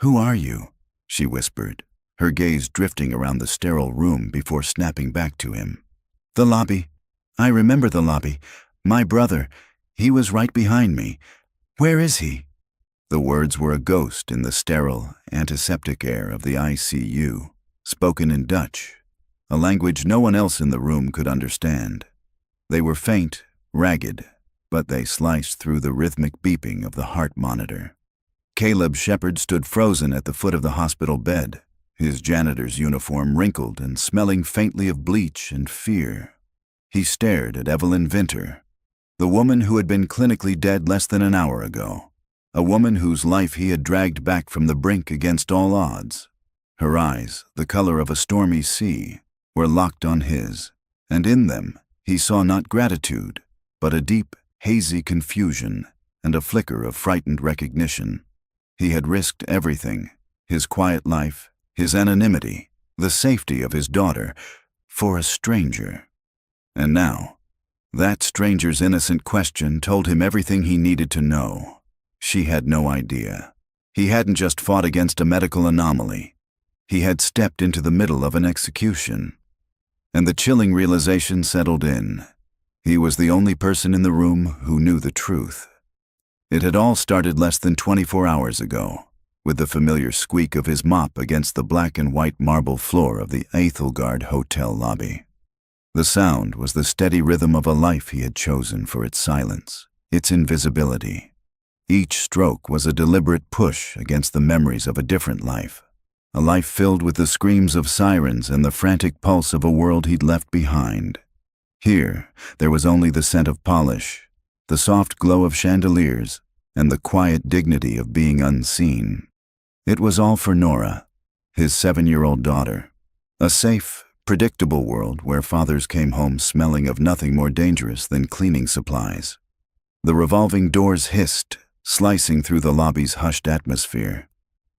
"Who are you?" she whispered, her gaze drifting around the sterile room before snapping back to him. "The lobby. I remember the lobby. My brother. He was right behind me. Where is he?" The words were a ghost in the sterile, antiseptic air of the ICU, spoken in Dutch, a language no one else in the room could understand. They were faint, ragged, but they sliced through the rhythmic beeping of the heart monitor. Caleb Shepard stood frozen at the foot of the hospital bed, his janitor's uniform wrinkled and smelling faintly of bleach and fear. He stared at Evelyn Vinter, the woman who had been clinically dead less than an hour ago, a woman whose life he had dragged back from the brink against all odds. Her eyes, the color of a stormy sea, were locked on his, and in them he saw not gratitude, but a deep, hazy confusion and a flicker of frightened recognition. He had risked everything, his quiet life, his anonymity, the safety of his daughter, for a stranger. And now, that stranger's innocent question told him everything he needed to know. She had no idea. He hadn't just fought against a medical anomaly. He had stepped into the middle of an execution. And the chilling realization settled in. He was the only person in the room who knew the truth. It had all started less than 24 hours ago, with the familiar squeak of his mop against the black and white marble floor of the Aethelgard Hotel lobby. The sound was the steady rhythm of a life he had chosen for its silence, its invisibility. Each stroke was a deliberate push against the memories of a different life, a life filled with the screams of sirens and the frantic pulse of a world he'd left behind. Here, there was only the scent of polish, the soft glow of chandeliers, and the quiet dignity of being unseen. It was all for Nora, his 7-year-old daughter. A safe, predictable world where fathers came home smelling of nothing more dangerous than cleaning supplies. The revolving doors hissed, slicing through the lobby's hushed atmosphere.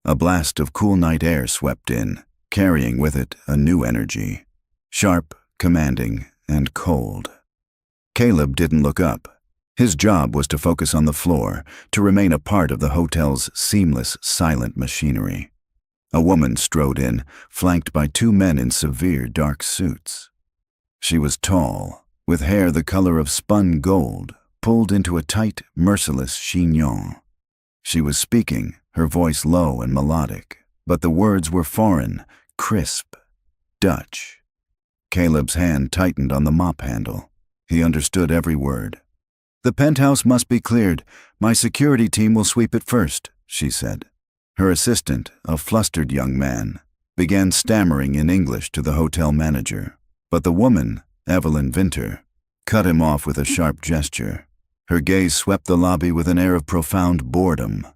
A blast of cool night air swept in, carrying with it a new energy, sharp, commanding, and cold. Caleb didn't look up. His job was to focus on the floor, to remain a part of the hotel's seamless, silent machinery. A woman strode in, flanked by 2 men in severe, dark suits. She was tall, with hair the color of spun gold, pulled into a tight, merciless chignon. She was speaking, her voice low and melodic, but the words were foreign, crisp, Dutch. Caleb's hand tightened on the mop handle. He understood every word. "The penthouse must be cleared. My security team will sweep it first," she said. Her assistant, a flustered young man, began stammering in English to the hotel manager, but the woman, Evelyn Vinter, cut him off with a sharp gesture. Her gaze swept the lobby with an air of profound boredom.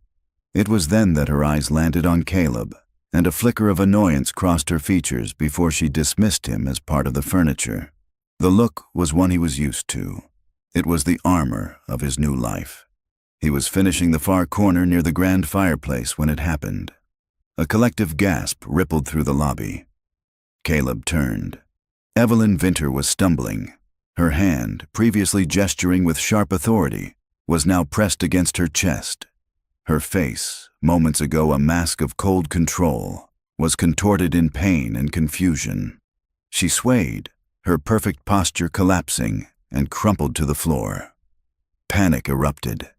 It was then that her eyes landed on Caleb, and a flicker of annoyance crossed her features before she dismissed him as part of the furniture. The look was one he was used to. It was the armor of his new life. He was finishing the far corner near the grand fireplace when it happened. A collective gasp rippled through the lobby. Caleb turned. Evelyn Vinter was stumbling. Her hand, previously gesturing with sharp authority, was now pressed against her chest. Her face, moments ago a mask of cold control, was contorted in pain and confusion. She swayed, her perfect posture collapsing, and crumpled to the floor. Panic erupted.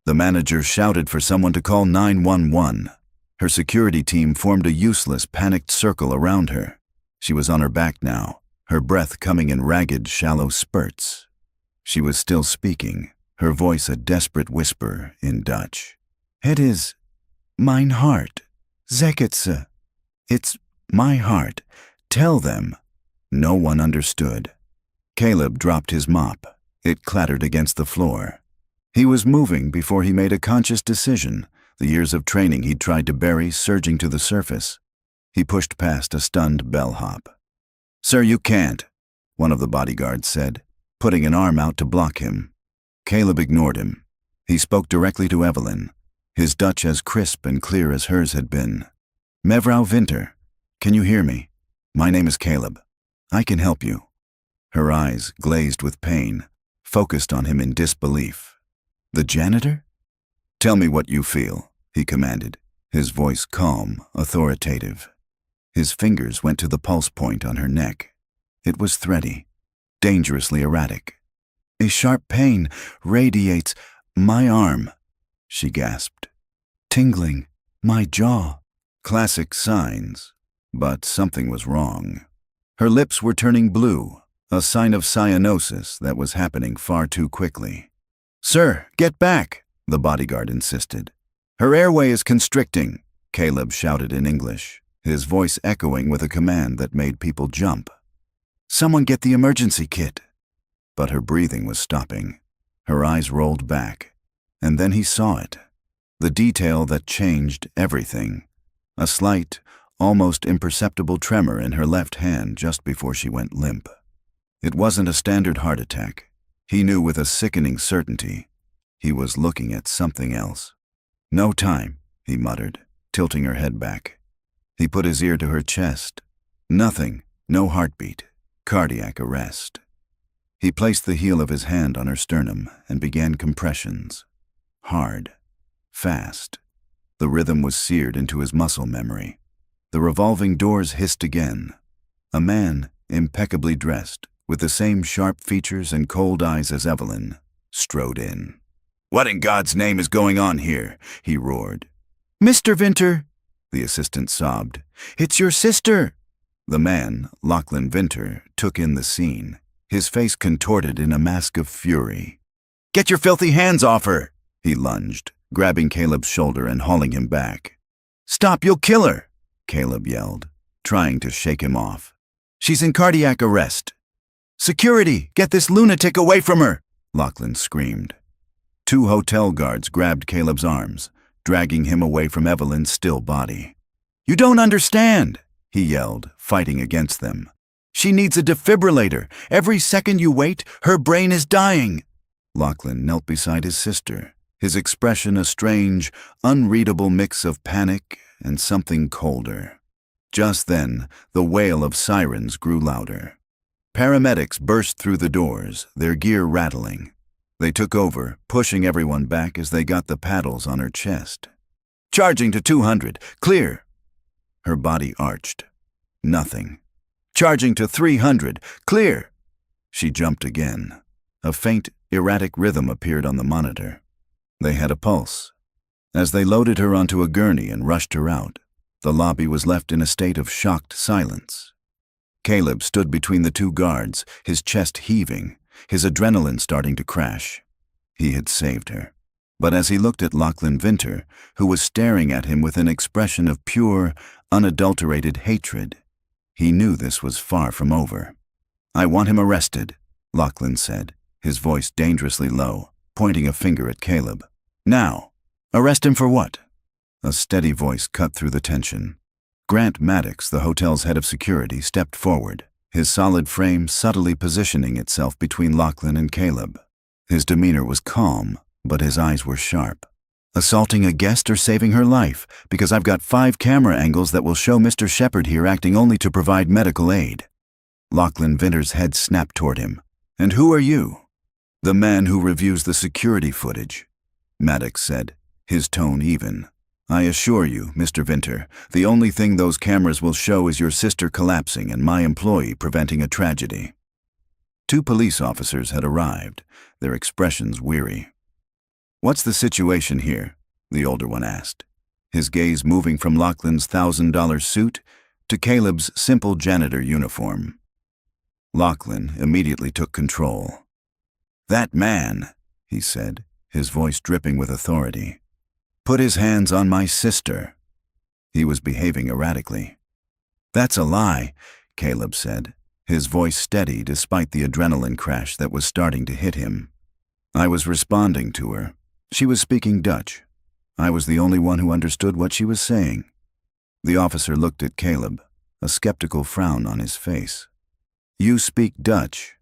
The manager shouted for someone to call 911. Her security team formed a useless, panicked circle around her. She was on her back now, her breath coming in ragged, shallow spurts. She was still speaking, her voice a desperate whisper in Dutch. "Het is mijn hart. Zeg het ze. It's my heart. Tell them." No one understood. Caleb dropped his mop. It clattered against the floor. He was moving before he made a conscious decision, the years of training he'd tried to bury surging to the surface. He pushed past a stunned bellhop. "Sir, you can't," one of the bodyguards said, putting an arm out to block him. Caleb ignored him. He spoke directly to Evelyn, his Dutch as crisp and clear as hers had been. "Mevrouw Vinter, can you hear me? My name is Caleb. I can help you." Her eyes, glazed with pain, focused on him in disbelief. "The janitor?" "Tell me what you feel," he commanded. his voice calm, authoritative. His fingers went to the pulse point on her neck. It was thready, dangerously erratic. "A sharp pain radiates my arm," she gasped. "Tingling my jaw." Classic signs, but something was wrong. Her lips were turning blue, a sign of cyanosis that was happening far too quickly. "Sir, get back," the bodyguard insisted. "Her airway is constricting," Caleb shouted in English, his voice echoing with a command that made people jump. "Someone get the emergency kit." But her breathing was stopping. Her eyes rolled back, and then he saw it. The detail that changed everything. A slight, almost imperceptible tremor in her left hand just before she went limp. It wasn't a standard heart attack. He knew with a sickening certainty. He was looking at something else. "No time," he muttered, tilting her head back. He put his ear to her chest. Nothing, no heartbeat, cardiac arrest. He placed the heel of his hand on her sternum and began compressions. Hard, fast. The rhythm was seared into his muscle memory. The revolving doors hissed again. A man, impeccably dressed, with the same sharp features and cold eyes as Evelyn, strode in. "What in God's name is going on here?" he roared. "Mr. Vinter," the assistant sobbed. "It's your sister." The man, Lachlan Vinter, took in the scene, his face contorted in a mask of fury. "Get your filthy hands off her!" he lunged, grabbing Caleb's shoulder and hauling him back. "Stop, you'll kill her!" Caleb yelled, trying to shake him off. "She's in cardiac arrest." "Security, get this lunatic away from her!" Lachlan screamed. 2 hotel guards grabbed Caleb's arms, dragging him away from Evelyn's still body. "You don't understand," he yelled, fighting against them. "She needs a defibrillator. Every second you wait, her brain is dying." Lachlan knelt beside his sister, his expression a strange, unreadable mix of panic and something colder. Just then, the wail of sirens grew louder. Paramedics burst through the doors, their gear rattling. They took over, pushing everyone back as they got the paddles on her chest. "Charging to 200, clear." Her body arched. Nothing. "Charging to 300, clear." She jumped again. A faint, erratic rhythm appeared on the monitor. They had a pulse. As they loaded her onto a gurney and rushed her out, the lobby was left in a state of shocked silence. Caleb stood between the 2 guards, his chest heaving, his adrenaline starting to crash. He had saved her. But as he looked at Lachlan Vinter, who was staring at him with an expression of pure, unadulterated hatred, he knew this was far from over. "I want him arrested," Lachlan said, his voice dangerously low, pointing a finger at Caleb. "Now. Arrest him for what?" A steady voice cut through the tension. Grant Maddox, the hotel's head of security, stepped forward, his solid frame subtly positioning itself between Lachlan and Caleb. His demeanor was calm, but his eyes were sharp. "Assaulting a guest or saving her life, because I've got 5 camera angles that will show Mr. Shepard here acting only to provide medical aid." Lachlan Vinter's head snapped toward him. "And who are you?" "The man who reviews the security footage," Maddox said, his tone even. "I assure you, Mr. Vinter, the only thing those cameras will show is your sister collapsing and my employee preventing a tragedy." 2 police officers had arrived, their expressions weary. "What's the situation here?" the older one asked, his gaze moving from Lachlan's $1,000 suit to Caleb's simple janitor uniform. Lachlan immediately took control. "That man," he said, his voice dripping with authority, "put his hands on my sister." He was behaving erratically. "That's a lie," Caleb said, his voice steady despite the adrenaline crash that was starting to hit him. "I was responding to her. She was speaking Dutch. I was the only one who understood what she was saying." The officer looked at Caleb, a skeptical frown on his face. "You speak Dutch?"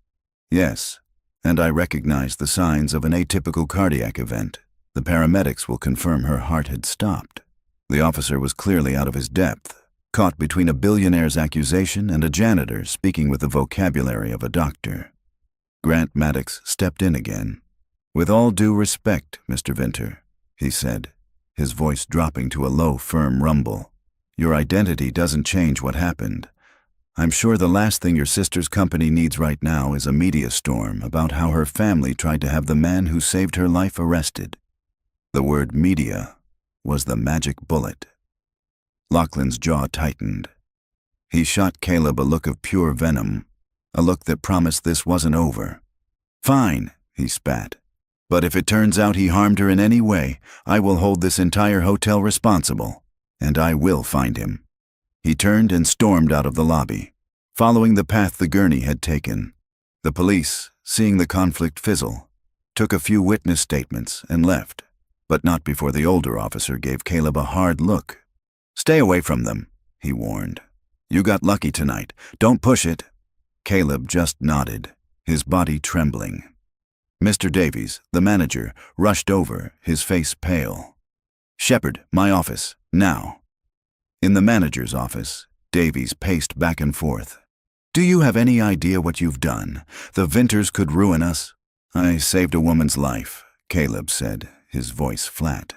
"Yes, and I recognize the signs of an atypical cardiac event. The paramedics will confirm her heart had stopped." The officer was clearly out of his depth, caught between a billionaire's accusation and a janitor speaking with the vocabulary of a doctor. Grant Maddox stepped in again. "With all due respect, Mr. Vinter," he said, his voice dropping to a low, firm rumble. "Your identity doesn't change what happened. I'm sure the last thing your sister's company needs right now is a media storm about how her family tried to have the man who saved her life arrested." The word media was the magic bullet. Lachlan's jaw tightened. He shot Caleb a look of pure venom, a look that promised this wasn't over. "Fine," he spat. "But if it turns out he harmed her in any way, I will hold this entire hotel responsible, and I will find him." He turned and stormed out of the lobby, following the path the gurney had taken. The police, seeing the conflict fizzle, took a few witness statements and left, but not before the older officer gave Caleb a hard look. "Stay away from them," he warned. "You got lucky tonight. Don't push it." Caleb just nodded, his body trembling. Mr. Davies, the manager, rushed over, his face pale. "Shepard, my office, now." In the manager's office, Davies paced back and forth. "Do you have any idea what you've done? The Vinters could ruin us." "I saved a woman's life," Caleb said, his voice flat.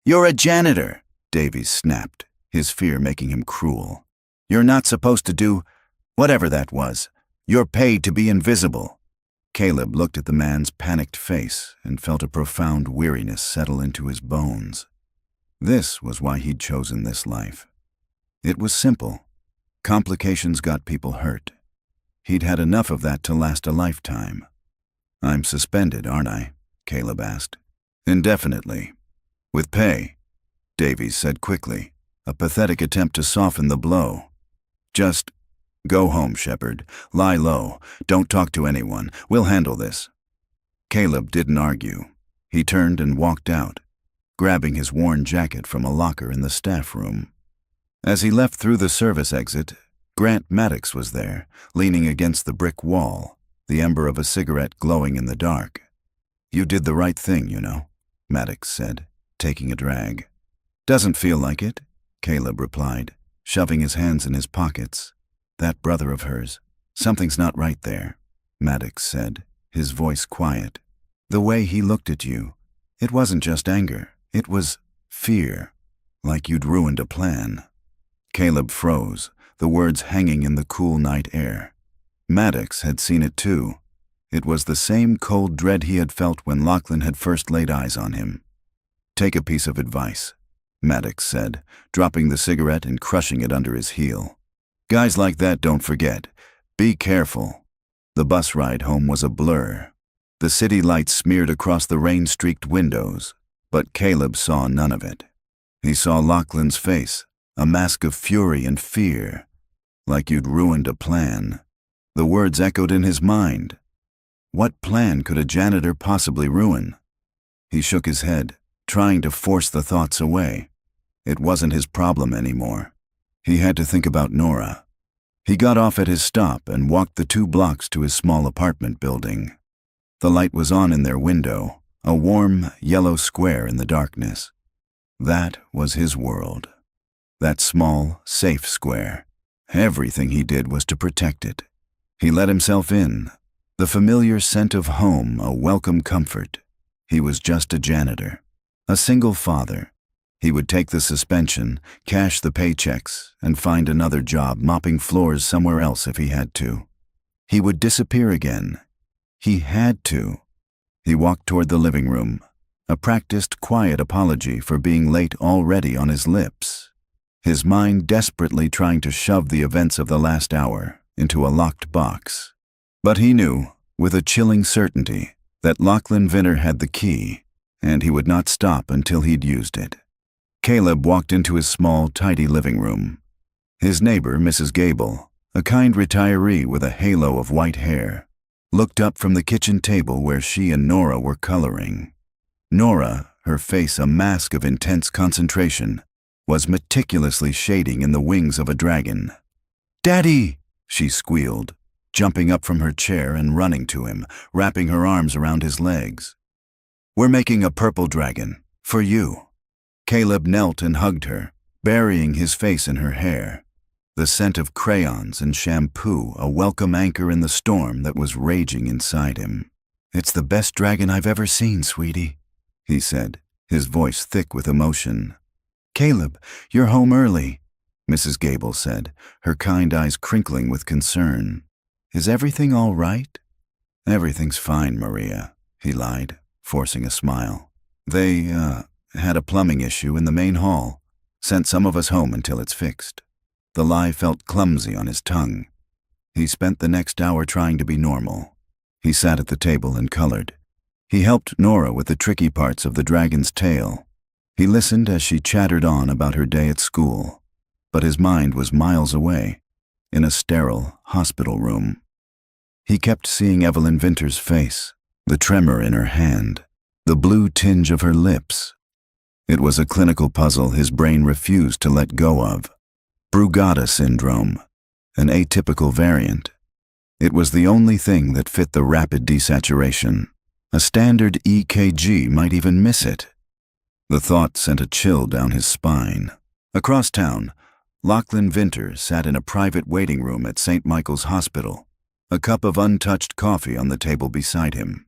"You're a janitor," Davies snapped, his fear making him cruel. "You're not supposed to do whatever that was. You're paid to be invisible." Caleb looked at the man's panicked face and felt a profound weariness settle into his bones. This was why he'd chosen this life. It was simple. Complications got people hurt. He'd had enough of that to last a lifetime. "I'm suspended, aren't I?" Caleb asked. "Indefinitely. With pay," Davies said quickly, a pathetic attempt to soften the blow. "Just go home, Shepard. Lie low. Don't talk to anyone. We'll handle this." Caleb didn't argue. He turned and walked out, grabbing his worn jacket from a locker in the staff room. As he left through the service exit, Grant Maddox was there, leaning against the brick wall, the ember of a cigarette glowing in the dark. "You did the right thing, you know," Maddox said, taking a drag. "Doesn't feel like it," Caleb replied, shoving his hands in his pockets. "That brother of hers, something's not right there," Maddox said, his voice quiet. "The way he looked at you, it wasn't just anger, it was fear, like you'd ruined a plan." Caleb froze, the words hanging in the cool night air. Maddox had seen it too. It was the same cold dread he had felt when Lachlan had first laid eyes on him. "Take a piece of advice," Maddox said, dropping the cigarette and crushing it under his heel. "Guys like that don't forget. Be careful." The bus ride home was a blur. The city lights smeared across the rain-streaked windows, but Caleb saw none of it. He saw Lachlan's face, a mask of fury and fear, like you'd ruined a plan. The words echoed in his mind. What plan could a janitor possibly ruin? He shook his head, trying to force the thoughts away. It wasn't his problem anymore. He had to think about Nora. He got off at his stop and walked the 2 blocks to his small apartment building. The light was on in their window, a warm, yellow square in the darkness. That was his world. That small, safe square. Everything he did was to protect it. He let himself in, the familiar scent of home a welcome comfort. He was just a janitor, a single father. He would take the suspension, cash the paychecks, and find another job mopping floors somewhere else if he had to. He would disappear again. He had to. He walked toward the living room, a practiced, quiet apology for being late already on his lips, his mind desperately trying to shove the events of the last hour into a locked box. But he knew, with a chilling certainty, that Lachlan Vinter had the key, and he would not stop until he'd used it. Caleb walked into his small, tidy living room. His neighbor, Mrs. Gable, a kind retiree with a halo of white hair, looked up from the kitchen table where she and Nora were coloring. Nora, her face a mask of intense concentration, was meticulously shading in the wings of a dragon. "Daddy!" she squealed, jumping up from her chair and running to him, wrapping her arms around his legs. "We're making a purple dragon, for you." Caleb knelt and hugged her, burying his face in her hair, the scent of crayons and shampoo a welcome anchor in the storm that was raging inside him. "It's the best dragon I've ever seen, sweetie," he said, his voice thick with emotion. "Caleb, you're home early," Mrs. Gable said, her kind eyes crinkling with concern. "Is everything all right?" "Everything's fine, Maria," he lied, forcing a smile. "They, had a plumbing issue in the main hall. Sent some of us home until it's fixed." The lie felt clumsy on his tongue. He spent the next hour trying to be normal. He sat at the table and colored. He helped Nora with the tricky parts of the dragon's tail. He listened as she chattered on about her day at school. But his mind was miles away, in a sterile hospital room. He kept seeing Evelyn Vinter's face, the tremor in her hand, the blue tinge of her lips. It was a clinical puzzle his brain refused to let go of. Brugada syndrome, an atypical variant. It was the only thing that fit the rapid desaturation. A standard EKG might even miss it. The thought sent a chill down his spine. Across town, Lachlan Vinter sat in a private waiting room at St. Michael's Hospital, a cup of untouched coffee on the table beside him.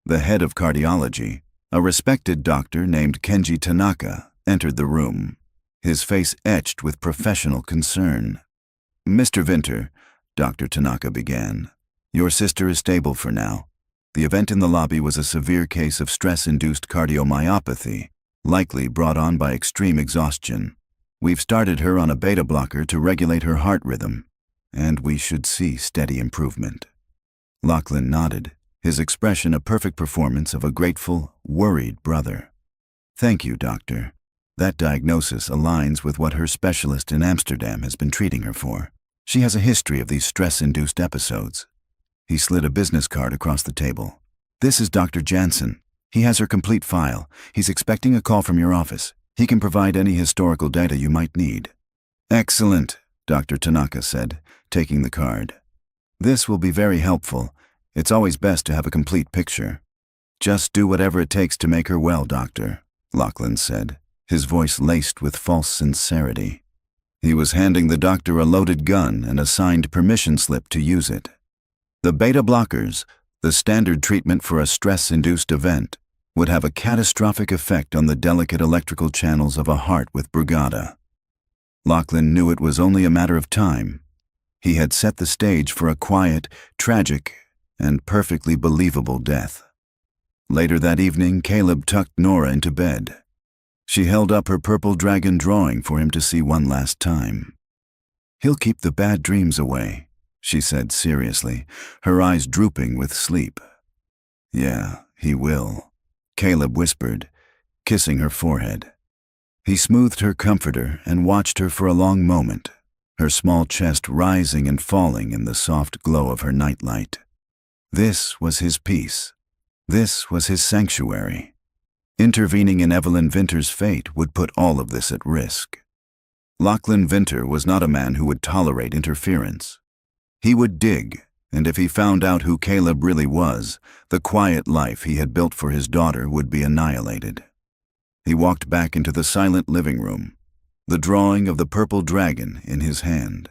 The head of cardiology, a respected doctor named Kenji Tanaka, entered the room, his face etched with professional concern. "Mr. Vinter," Dr. Tanaka began, "your sister is stable for now. The event in the lobby was a severe case of stress-induced cardiomyopathy, likely brought on by extreme exhaustion. We've started her on a beta blocker to regulate her heart rhythm, and we should see steady improvement." Lachlan nodded, his expression a perfect performance of a grateful, worried brother. "Thank you, doctor. That diagnosis aligns with what her specialist in Amsterdam has been treating her for. She has a history of these stress-induced episodes." He slid a business card across the table. "This is Dr. Jansen. He has her complete file. He's expecting a call from your office. He can provide any historical data you might need." "Excellent," Dr. Tanaka said, taking the card. "This will be very helpful. It's always best to have a complete picture." "Just do whatever it takes to make her well, doctor," Lachlan said, his voice laced with false sincerity. He was handing the doctor a loaded gun and a signed permission slip to use it. The beta blockers, the standard treatment for a stress-induced event, would have a catastrophic effect on the delicate electrical channels of a heart with Brugada. Lachlan knew it was only a matter of time. He had set the stage for a quiet, tragic, and perfectly believable death. Later that evening, Caleb tucked Nora into bed. She held up her purple dragon drawing for him to see one last time. "He'll keep the bad dreams away," she said seriously, her eyes drooping with sleep. "Yeah, he will," Caleb whispered, kissing her forehead. He smoothed her comforter and watched her for a long moment, her small chest rising and falling in the soft glow of her nightlight. This was his peace. This was his sanctuary. Intervening in Evelyn Vinter's fate would put all of this at risk. Lachlan Vinter was not a man who would tolerate interference. He would dig, and if he found out who Caleb really was, the quiet life he had built for his daughter would be annihilated. He walked back into the silent living room, the drawing of the purple dragon in his hand.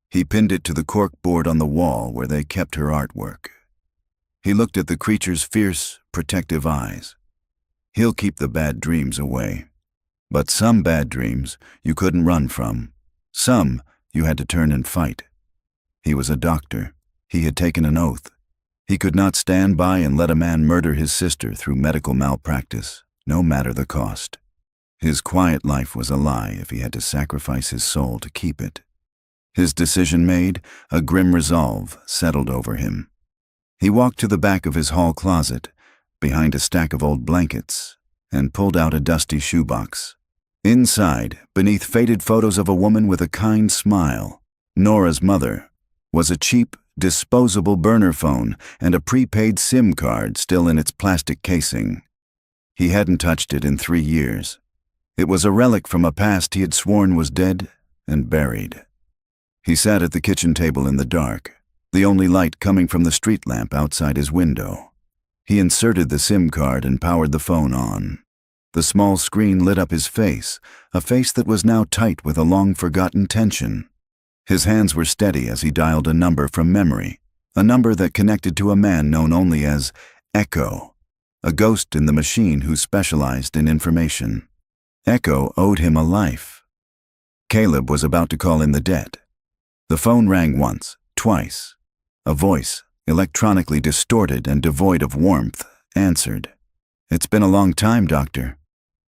He pinned it to the cork board on the wall where they kept her artwork. He looked at the creature's fierce, protective eyes. He'll keep the bad dreams away. But some bad dreams you couldn't run from. Some you had to turn and fight. He was a doctor. He had taken an oath. He could not stand by and let a man murder his sister through medical malpractice, no matter the cost. His quiet life was a lie if he had to sacrifice his soul to keep it. His decision made, a grim resolve settled over him. He walked to the back of his hall closet, behind a stack of old blankets, and pulled out a dusty shoebox. Inside, beneath faded photos of a woman with a kind smile, Nora's mother, was a cheap, disposable burner phone and a prepaid SIM card still in its plastic casing. He hadn't touched it in 3 years. It was a relic from a past he had sworn was dead and buried. He sat at the kitchen table in the dark, the only light coming from the street lamp outside his window. He inserted the SIM card and powered the phone on. The small screen lit up his face, a face that was now tight with a long-forgotten tension. His hands were steady as he dialed a number from memory, a number that connected to a man known only as Echo, a ghost in the machine who specialized in information. Echo owed him a life. Caleb was about to call in the debt. The phone rang once, twice. A voice, electronically distorted and devoid of warmth, answered. "It's been a long time, Doctor."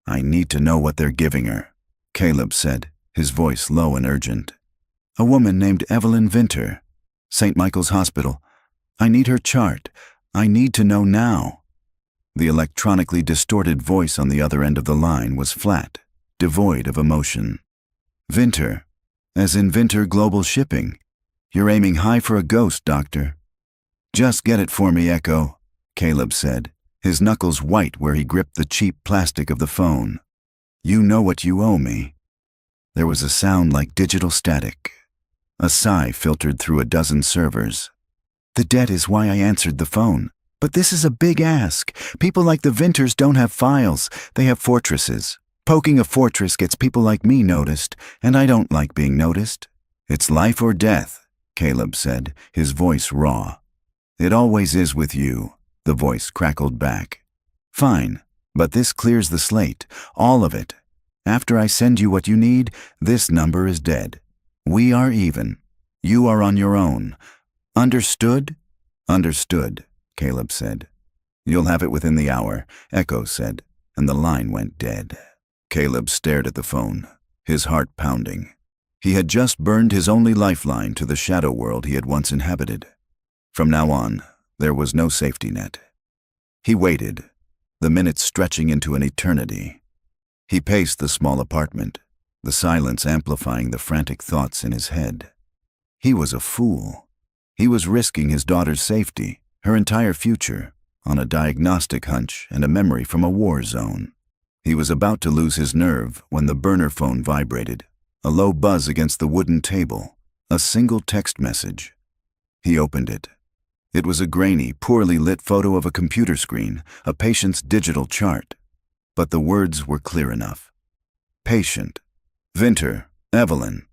"I need to know what they're giving her," Caleb said, his voice low and urgent. "A woman named Evelyn Vinter, St. Michael's Hospital. I need her chart. I need to know now." The electronically distorted voice on the other end of the line was flat, devoid of emotion. "Vinter, as in Vinter Global Shipping. You're aiming high for a ghost, Doctor." "Just get it for me, Echo," Caleb said, his knuckles white where he gripped the cheap plastic of the phone. "You know what you owe me." There was a sound like digital static. A sigh filtered through a dozen servers. "The debt is why I answered the phone. But this is a big ask. People like the Vinters don't have files. They have fortresses. Poking a fortress gets people like me noticed, and I don't like being noticed." "It's life or death," Caleb said, his voice raw. "It always is with you," the voice crackled back. "Fine, but this clears the slate, all of it. After I send you what you need, this number is dead. We are even. You are on your own. Understood?" "Understood," Caleb said. "You'll have it within the hour," Echo said, and the line went dead. Caleb stared at the phone, his heart pounding. He had just burned his only lifeline to the shadow world he had once inhabited. From now on, there was no safety net. He waited, the minutes stretching into an eternity. He paced the small apartment, the silence amplifying the frantic thoughts in his head. He was a fool. He was risking his daughter's safety, her entire future, on a diagnostic hunch and a memory from a war zone. He was about to lose his nerve when the burner phone vibrated, a low buzz against the wooden table, a single text message. He opened it. It was a grainy, poorly lit photo of a computer screen, a patient's digital chart. But the words were clear enough. Patient. Vinter, Evelyn.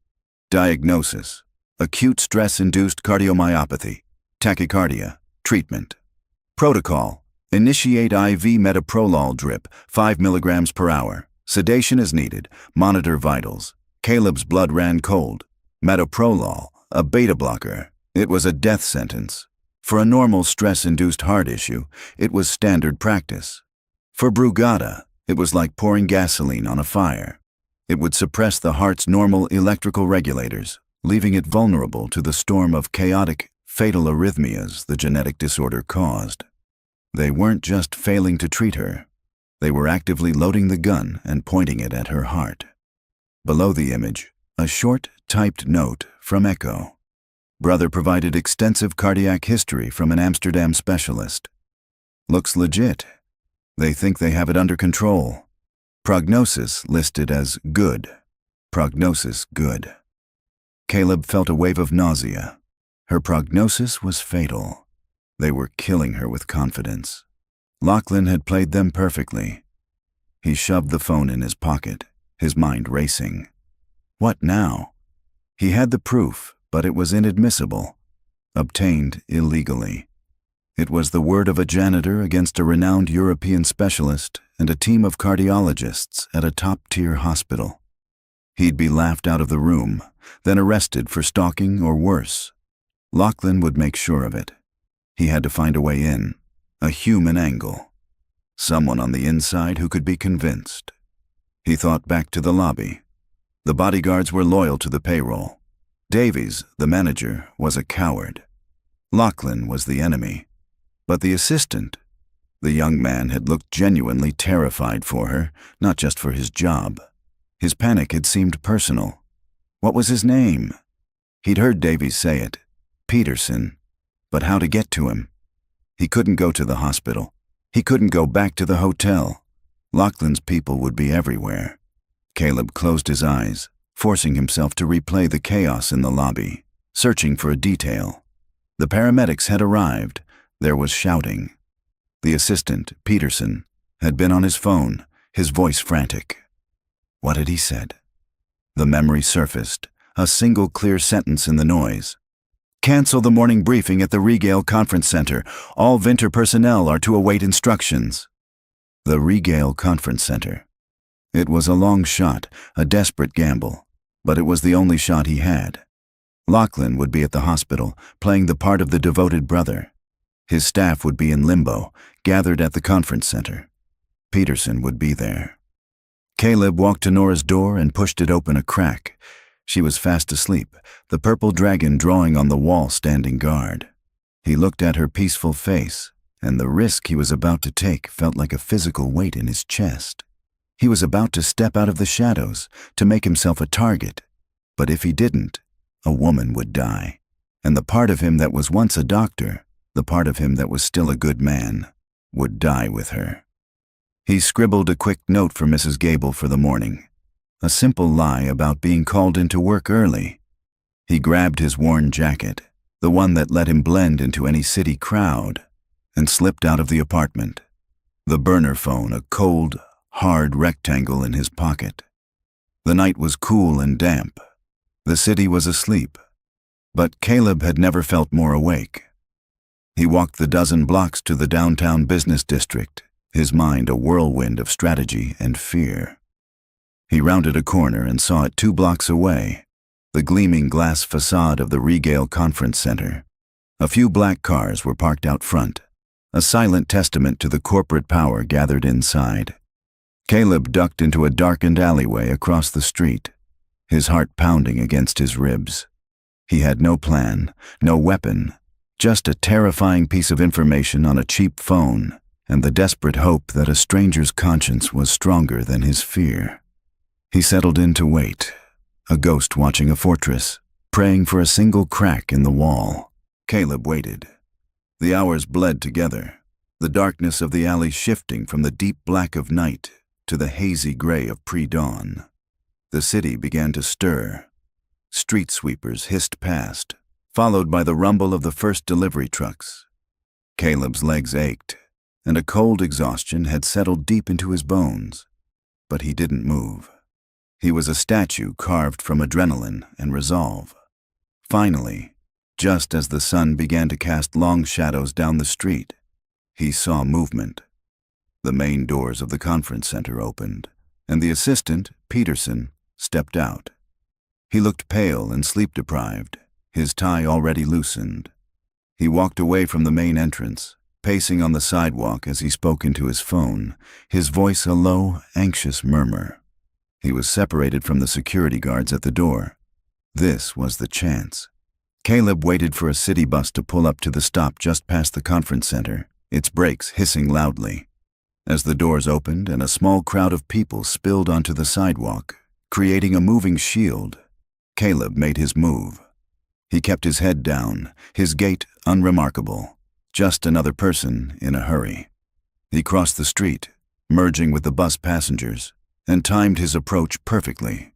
Diagnosis. Acute stress-induced cardiomyopathy. Tachycardia. Treatment. Protocol. Initiate IV metoprolol drip, 5 milligrams per hour. Sedation is needed. Monitor vitals. Caleb's blood ran cold. Metoprolol, a beta blocker. It was a death sentence. For a normal stress-induced heart issue, it was standard practice. For Brugada, it was like pouring gasoline on a fire. It would suppress the heart's normal electrical regulators, leaving it vulnerable to the storm of chaotic, fatal arrhythmias the genetic disorder caused. They weren't just failing to treat her. They were actively loading the gun and pointing it at her heart. Below the image, a short, typed note from Echo. Brother provided extensive cardiac history from an Amsterdam specialist. Looks legit. They think they have it under control. Prognosis listed as good. Prognosis good. Caleb felt a wave of nausea. Her prognosis was fatal. They were killing her with confidence. Lachlan had played them perfectly. He shoved the phone in his pocket, his mind racing. What now? He had the proof, but it was inadmissible. Obtained illegally. It was the word of a janitor against a renowned European specialist and a team of cardiologists at a top-tier hospital. He'd be laughed out of the room, then arrested for stalking or worse. Lachlan would make sure of it. He had to find a way in, a human angle. Someone on the inside who could be convinced. He thought back to the lobby. The bodyguards were loyal to the payroll. Davies, the manager, was a coward. Lachlan was the enemy. But the assistant, the young man had looked genuinely terrified for her, not just for his job. His panic had seemed personal. What was his name? He'd heard Davies say it. Peterson. But how to get to him? He couldn't go to the hospital. He couldn't go back to the hotel. Lachlan's people would be everywhere. Caleb closed his eyes, forcing himself to replay the chaos in the lobby, searching for a detail. The paramedics had arrived. There was shouting. The assistant, Peterson, had been on his phone, his voice frantic. What had he said? The memory surfaced, a single clear sentence in the noise. Cancel the morning briefing at the Regale Conference Center. All Vinter personnel are to await instructions. The Regale Conference Center. It was a long shot, a desperate gamble, but it was the only shot he had. Lachlan would be at the hospital, playing the part of the devoted brother. His staff would be in limbo, gathered at the conference center. Peterson would be there. Caleb walked to Nora's door and pushed it open a crack. She was fast asleep, the purple dragon drawing on the wall standing guard. He looked at her peaceful face, and the risk he was about to take felt like a physical weight in his chest. He was about to step out of the shadows, to make himself a target. But if he didn't, a woman would die. And the part of him that was once a doctor, the part of him that was still a good man, would die with her. He scribbled a quick note for Mrs. Gable for the morning. A simple lie about being called into work early. He grabbed his worn jacket, the one that let him blend into any city crowd, and slipped out of the apartment. The burner phone, a cold, hard rectangle in his pocket. The night was cool and damp. The city was asleep. But Caleb had never felt more awake. He walked the dozen blocks to the downtown business district, his mind a whirlwind of strategy and fear. He rounded a corner and saw it 2 blocks away, the gleaming glass facade of the Regale Conference Center. A few black cars were parked out front, a silent testament to the corporate power gathered inside. Caleb ducked into a darkened alleyway across the street, his heart pounding against his ribs. He had no plan, no weapon, just a terrifying piece of information on a cheap phone and the desperate hope that a stranger's conscience was stronger than his fear. He settled in to wait, a ghost watching a fortress, praying for a single crack in the wall. Caleb waited. The hours bled together, the darkness of the alley shifting from the deep black of night to the hazy gray of pre-dawn. The city began to stir. Street sweepers hissed past, followed by the rumble of the first delivery trucks. Caleb's legs ached, and a cold exhaustion had settled deep into his bones. But he didn't move. He was a statue carved from adrenaline and resolve. Finally, just as the sun began to cast long shadows down the street, he saw movement. The main doors of the conference center opened, and the assistant, Peterson, stepped out. He looked pale and sleep-deprived, his tie already loosened. He walked away from the main entrance, pacing on the sidewalk as he spoke into his phone, his voice a low, anxious murmur. He was separated from the security guards at the door. This was the chance. Caleb waited for a city bus to pull up to the stop just past the conference center, its brakes hissing loudly. As the doors opened and a small crowd of people spilled onto the sidewalk, creating a moving shield, Caleb made his move. He kept his head down, his gait unremarkable, just another person in a hurry. He crossed the street, merging with the bus passengers, and timed his approach perfectly.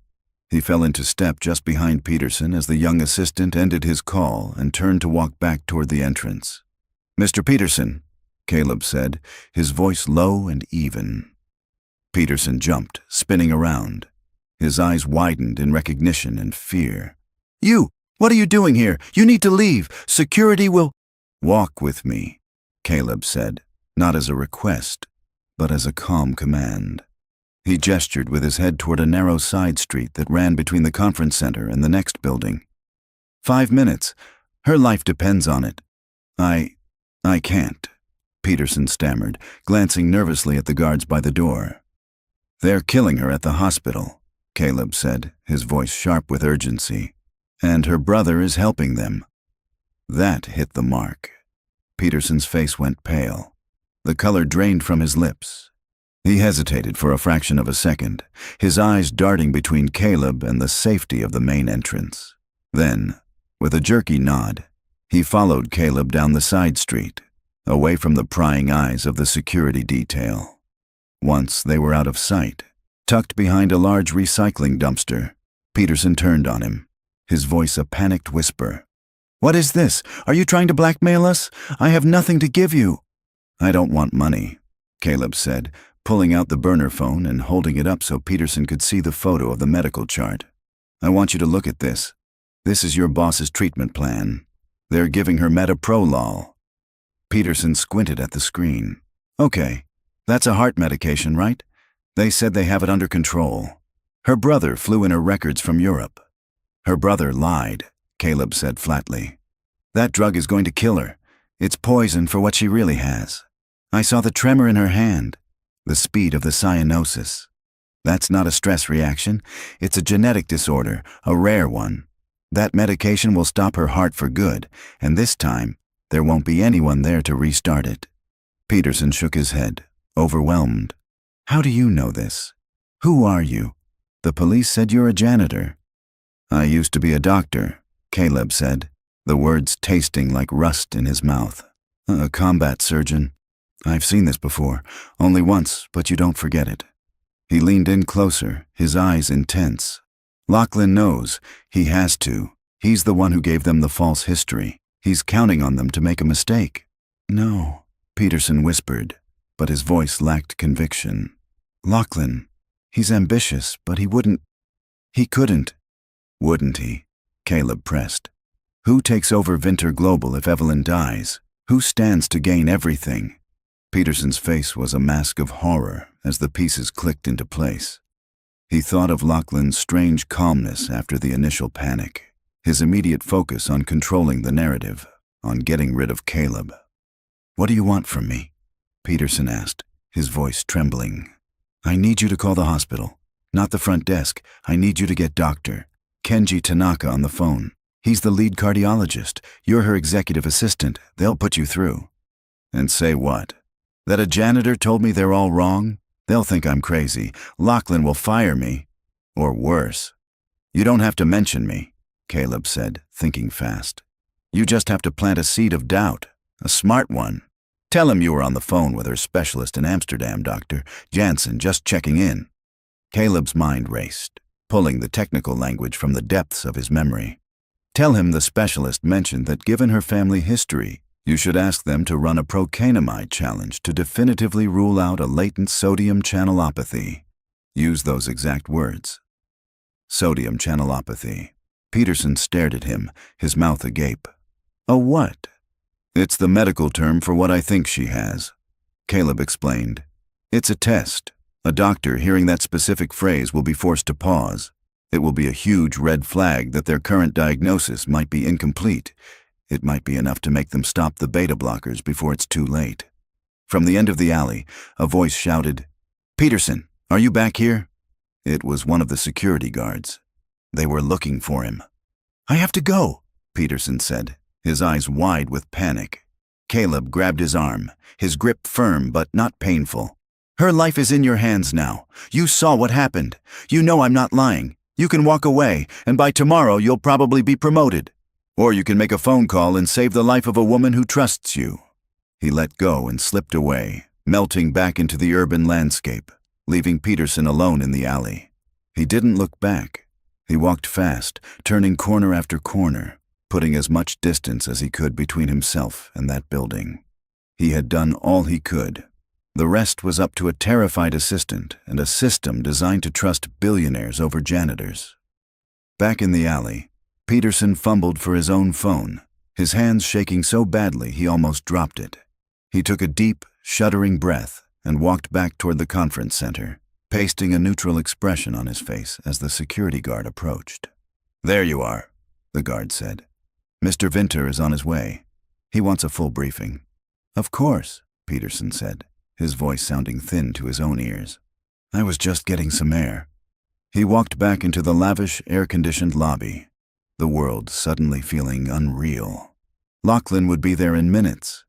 He fell into step just behind Peterson as the young assistant ended his call and turned to walk back toward the entrance. "Mr. Peterson," Caleb said, his voice low and even. Peterson jumped, spinning around. His eyes widened in recognition and fear. "You! What are you doing here? You need to leave. Security will—" "Walk with me," Caleb said, not as a request, but as a calm command. He gestured with his head toward a narrow side street that ran between the conference center and the next building. 5 minutes. Her life depends on it. I can't," Peterson stammered, glancing nervously at the guards by the door. "They're killing her at the hospital," Caleb said, his voice sharp with urgency. "And her brother is helping them." That hit the mark. Peterson's face went pale. The color drained from his lips. He hesitated for a fraction of a second, his eyes darting between Caleb and the safety of the main entrance. Then, with a jerky nod, he followed Caleb down the side street, away from the prying eyes of the security detail. Once they were out of sight, tucked behind a large recycling dumpster, Peterson turned on him, his voice a panicked whisper. "What is this? Are you trying to blackmail us? I have nothing to give you." "I don't want money," Caleb said, pulling out the burner phone and holding it up so Peterson could see the photo of the medical chart. "I want you to look at this. This is your boss's treatment plan. They're giving her metoprolol." Peterson squinted at the screen. "Okay, That's a heart medication, right? They said they have it under control. Her brother flew in her records from Europe. Her brother lied, Caleb said flatly. That drug is going to kill her. It's poison for what she really has. I saw the tremor in her hand, the speed of the cyanosis. That's not a stress reaction. It's a genetic disorder, a rare one. That medication will stop her heart for good, and this time, there won't be anyone there to restart it. Peterson shook his head, overwhelmed. How do you know this? Who are you? The police said you're a janitor. I used to be a doctor, Caleb said, the words tasting like rust in his mouth. A combat surgeon. I've seen this before, only once, but you don't forget it. He leaned in closer, his eyes intense. Lachlan knows. He has to. He's the one who gave them the false history. He's counting on them to make a mistake. No, Peterson whispered, but his voice lacked conviction. Lachlan, he's ambitious, but he couldn't. Wouldn't he? Caleb pressed. Who takes over Vinter Global if Evelyn dies? Who stands to gain everything? Peterson's face was a mask of horror as the pieces clicked into place. He thought of Lachlan's strange calmness after the initial panic, his immediate focus on controlling the narrative, on getting rid of Caleb. What do you want from me? Peterson asked, his voice trembling. I need you to call the hospital, not the front desk. I need you to get Dr. Kenji Tanaka on the phone. He's the lead cardiologist. You're her executive assistant. They'll put you through. And say what? That a janitor told me they're all wrong? They'll think I'm crazy. Lachlan will fire me. Or worse. You don't have to mention me, Caleb said, thinking fast. You just have to plant a seed of doubt, a smart one. Tell him you were on the phone with her specialist in Amsterdam, Dr. Jansen, just checking in. Caleb's mind raced, pulling the technical language from the depths of his memory. Tell him the specialist mentioned that given her family history, you should ask them to run a procainamide challenge to definitively rule out a latent sodium channelopathy. Use those exact words. Sodium channelopathy. Peterson stared at him, his mouth agape. A what? It's the medical term for what I think she has. Caleb explained. It's a test. A doctor hearing that specific phrase will be forced to pause. It will be a huge red flag that their current diagnosis might be incomplete. It might be enough to make them stop the beta blockers before it's too late. From the end of the alley, a voice shouted, Peterson, are you back here? It was one of the security guards. They were looking for him. I have to go, Peterson said, his eyes wide with panic. Caleb grabbed his arm, his grip firm but not painful. Her life is in your hands now. You saw what happened. You know I'm not lying. You can walk away, and by tomorrow you'll probably be promoted. Or you can make a phone call and save the life of a woman who trusts you. He let go and slipped away, melting back into the urban landscape, leaving Peterson alone in the alley. He didn't look back. He walked fast, turning corner after corner, putting as much distance as he could between himself and that building. He had done all he could. The rest was up to a terrified assistant and a system designed to trust billionaires over janitors. Back in the alley, Peterson fumbled for his own phone, his hands shaking so badly he almost dropped it. He took a deep, shuddering breath and walked back toward the conference center, pasting a neutral expression on his face as the security guard approached. There you are, the guard said. Mr. Vinter is on his way. He wants a full briefing. Of course, Peterson said, his voice sounding thin to his own ears. I was just getting some air. He walked back into the lavish, air-conditioned lobby, the world suddenly feeling unreal. Lachlan would be there in minutes.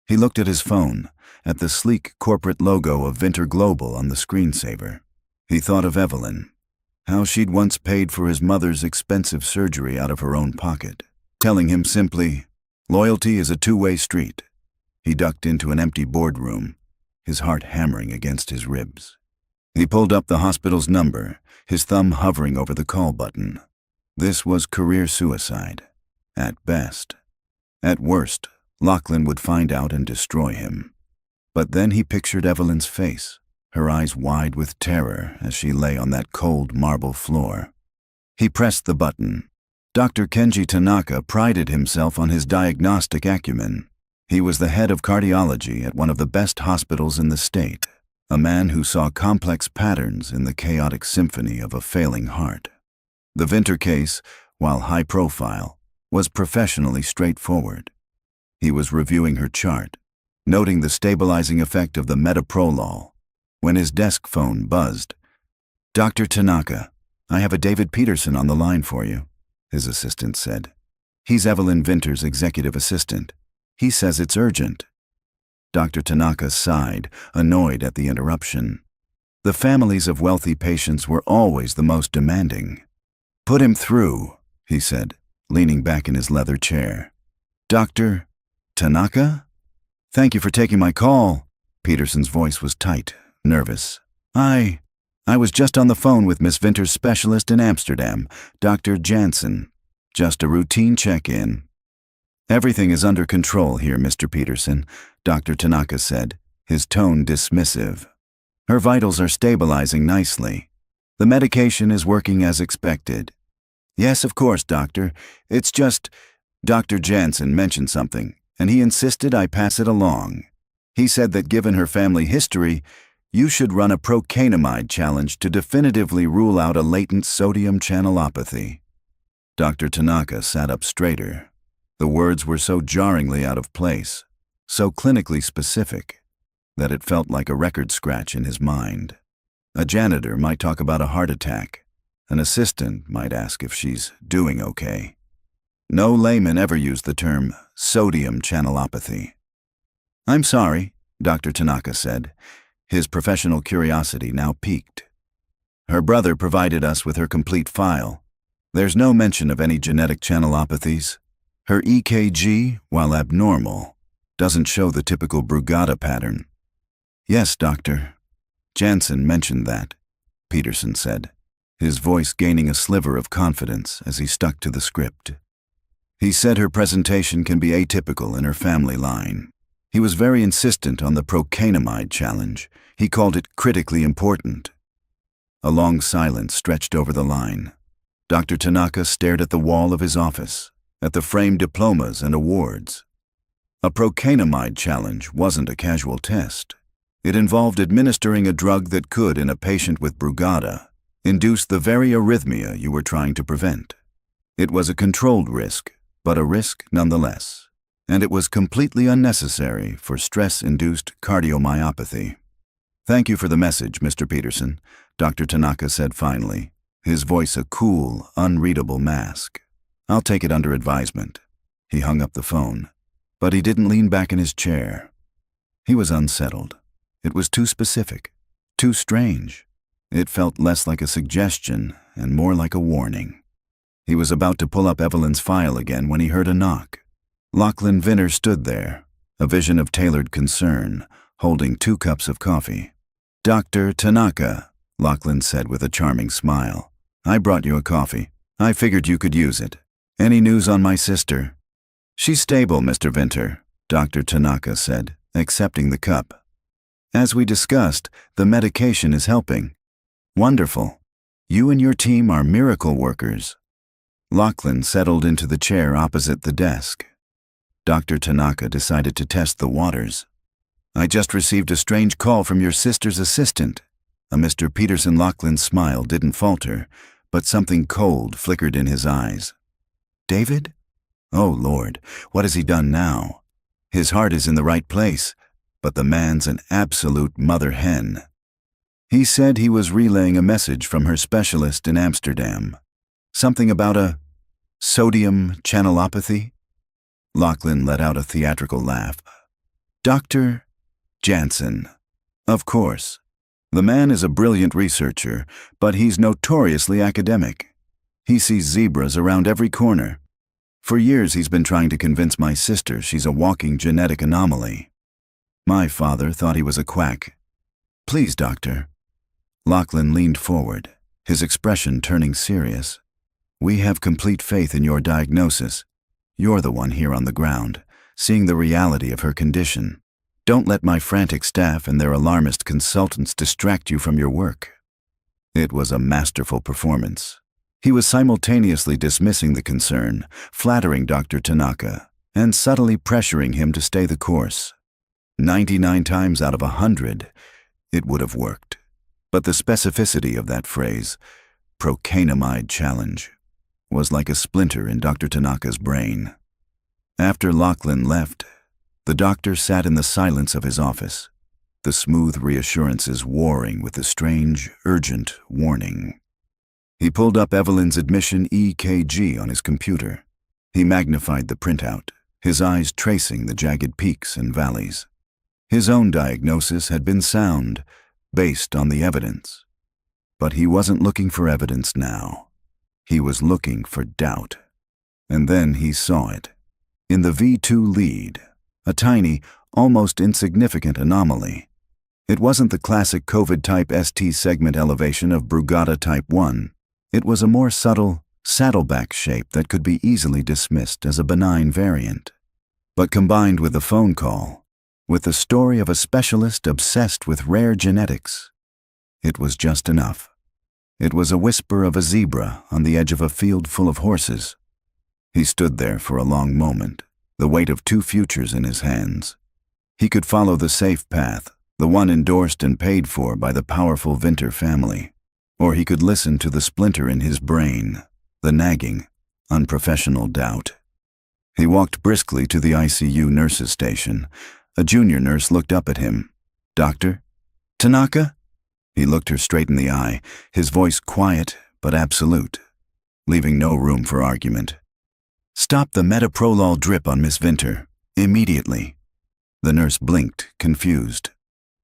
He looked at his phone, at the sleek corporate logo of Vinter Global on the screensaver. He thought of Evelyn, how she'd once paid for his mother's expensive surgery out of her own pocket, telling him simply, loyalty is a two-way street. He ducked into an empty boardroom, his heart hammering against his ribs. He pulled up the hospital's number, his thumb hovering over the call button. This was career suicide, at best. At worst, Lachlan would find out and destroy him. But then he pictured Evelyn's face, her eyes wide with terror as she lay on that cold marble floor. He pressed the button. Dr. Kenji Tanaka prided himself on his diagnostic acumen. He was the head of cardiology at one of the best hospitals in the state. a man who saw complex patterns in the chaotic symphony of a failing heart. The Vinter case, while high profile, was professionally straightforward. He was reviewing her chart, noting the stabilizing effect of the metoprolol, when his desk phone buzzed. "Dr. Tanaka, I have a David Peterson on the line for you," his assistant said. "He's Evelyn Vinter's executive assistant. He says it's urgent." Dr. Tanaka sighed, annoyed at the interruption. The families of wealthy patients were always the most demanding. "Put him through," he said, leaning back in his leather chair. "Dr. Tanaka? Thank you for taking my call." Peterson's voice was tight, nervous. I was just on the phone with Miss Vinter's specialist in Amsterdam, Dr. Jansen. Just a routine check-in." "Everything is under control here, Mr. Peterson," Dr. Tanaka said, his tone dismissive. "Her vitals are stabilizing nicely. The medication is working as expected." "Yes, of course, doctor. It's just Dr. Jansen mentioned something, and he insisted I pass it along. He said that given her family history, you should run a procainamide challenge to definitively rule out a latent sodium channelopathy." Dr. Tanaka sat up straighter. The words were so jarringly out of place, so clinically specific, that it felt like a record scratch in his mind. A janitor might talk about a heart attack. An assistant might ask if she's doing okay. No layman ever used the term sodium channelopathy. "I'm sorry," Dr. Tanaka said, his professional curiosity now piqued. "Her brother provided us with her complete file. There's no mention of any genetic channelopathies. Her EKG, while abnormal, doesn't show the typical Brugada pattern." "Yes, doctor. Jansen mentioned that," Peterson said, his voice gaining a sliver of confidence as he stuck to the script. "He said her presentation can be atypical in her family line. He was very insistent on the procainamide challenge. He called it critically important." A long silence stretched over the line. Dr. Tanaka stared at the wall of his office, at the framed diplomas and awards. A procainamide challenge wasn't a casual test. It involved administering a drug that could, in a patient with Brugada, induce the very arrhythmia you were trying to prevent. It was a controlled risk, but a risk nonetheless. And it was completely unnecessary for stress-induced cardiomyopathy. "Thank you for the message, Mr. Peterson," Dr. Tanaka said finally, his voice a cool, unreadable mask. "I'll take it under advisement." He hung up the phone, but he didn't lean back in his chair. He was unsettled. It was too specific, too strange. It felt less like a suggestion and more like a warning. He was about to pull up Evelyn's file again when he heard a knock. Lachlan Vinter stood there, a vision of tailored concern, holding 2 cups of coffee. "Dr. Tanaka," Lachlan said with a charming smile, "I brought you a coffee. I figured you could use it. Any news on my sister?" "She's stable, Mr. Vinter," Dr. Tanaka said, accepting the cup. "As we discussed, the medication is helping." "Wonderful. You and your team are miracle workers." Lachlan settled into the chair opposite the desk. Dr. Tanaka decided to test the waters. "I just received a strange call from your sister's assistant." A Mr. Peterson Lachlan's smile didn't falter, but something cold flickered in his eyes. "David? Oh, Lord, what has he done now? His heart is in the right place, but the man's an absolute mother hen." He said he was relaying a message from her specialist in Amsterdam. Something about a sodium channelopathy? Lachlan let out a theatrical laugh. "Dr. Jansen. Of course. The man is a brilliant researcher, but he's notoriously academic. He sees zebras around every corner. For years he's been trying to convince my sister she's a walking genetic anomaly. My father thought he was a quack. Please, doctor." Lachlan leaned forward, his expression turning serious. "We have complete faith in your diagnosis. You're the one here on the ground, seeing the reality of her condition. Don't let my frantic staff and their alarmist consultants distract you from your work." It was a masterful performance. He was simultaneously dismissing the concern, flattering Dr. Tanaka, and subtly pressuring him to stay the course. 99 times out of 100, it would have worked. But the specificity of that phrase, procrastinamide challenge, was like a splinter in Dr. Tanaka's brain. After Lachlan left, the doctor sat in the silence of his office, the smooth reassurances warring with the strange, urgent warning. He pulled up Evelyn's admission EKG on his computer. He magnified the printout, his eyes tracing the jagged peaks and valleys. His own diagnosis had been sound, based on the evidence. But he wasn't looking for evidence now. He was looking for doubt. And then he saw it. In the V2 lead, a tiny, almost insignificant anomaly. It wasn't the classic COVID-type ST segment elevation of Brugada type 1. It was a more subtle, saddleback shape that could be easily dismissed as a benign variant. But combined with the phone call, with the story of a specialist obsessed with rare genetics, it was just enough. It was a whisper of a zebra on the edge of a field full of horses. He stood there for a long moment, the weight of two futures in his hands. He could follow the safe path, the one endorsed and paid for by the powerful Vinter family, or he could listen to the splinter in his brain, the nagging, unprofessional doubt. He walked briskly to the ICU nurse's station. A junior nurse looked up at him. "Doctor? Tanaka?" He looked her straight in the eye, his voice quiet but absolute, leaving no room for argument. "Stop the metoprolol drip on Miss Vinter, immediately." The nurse blinked, confused.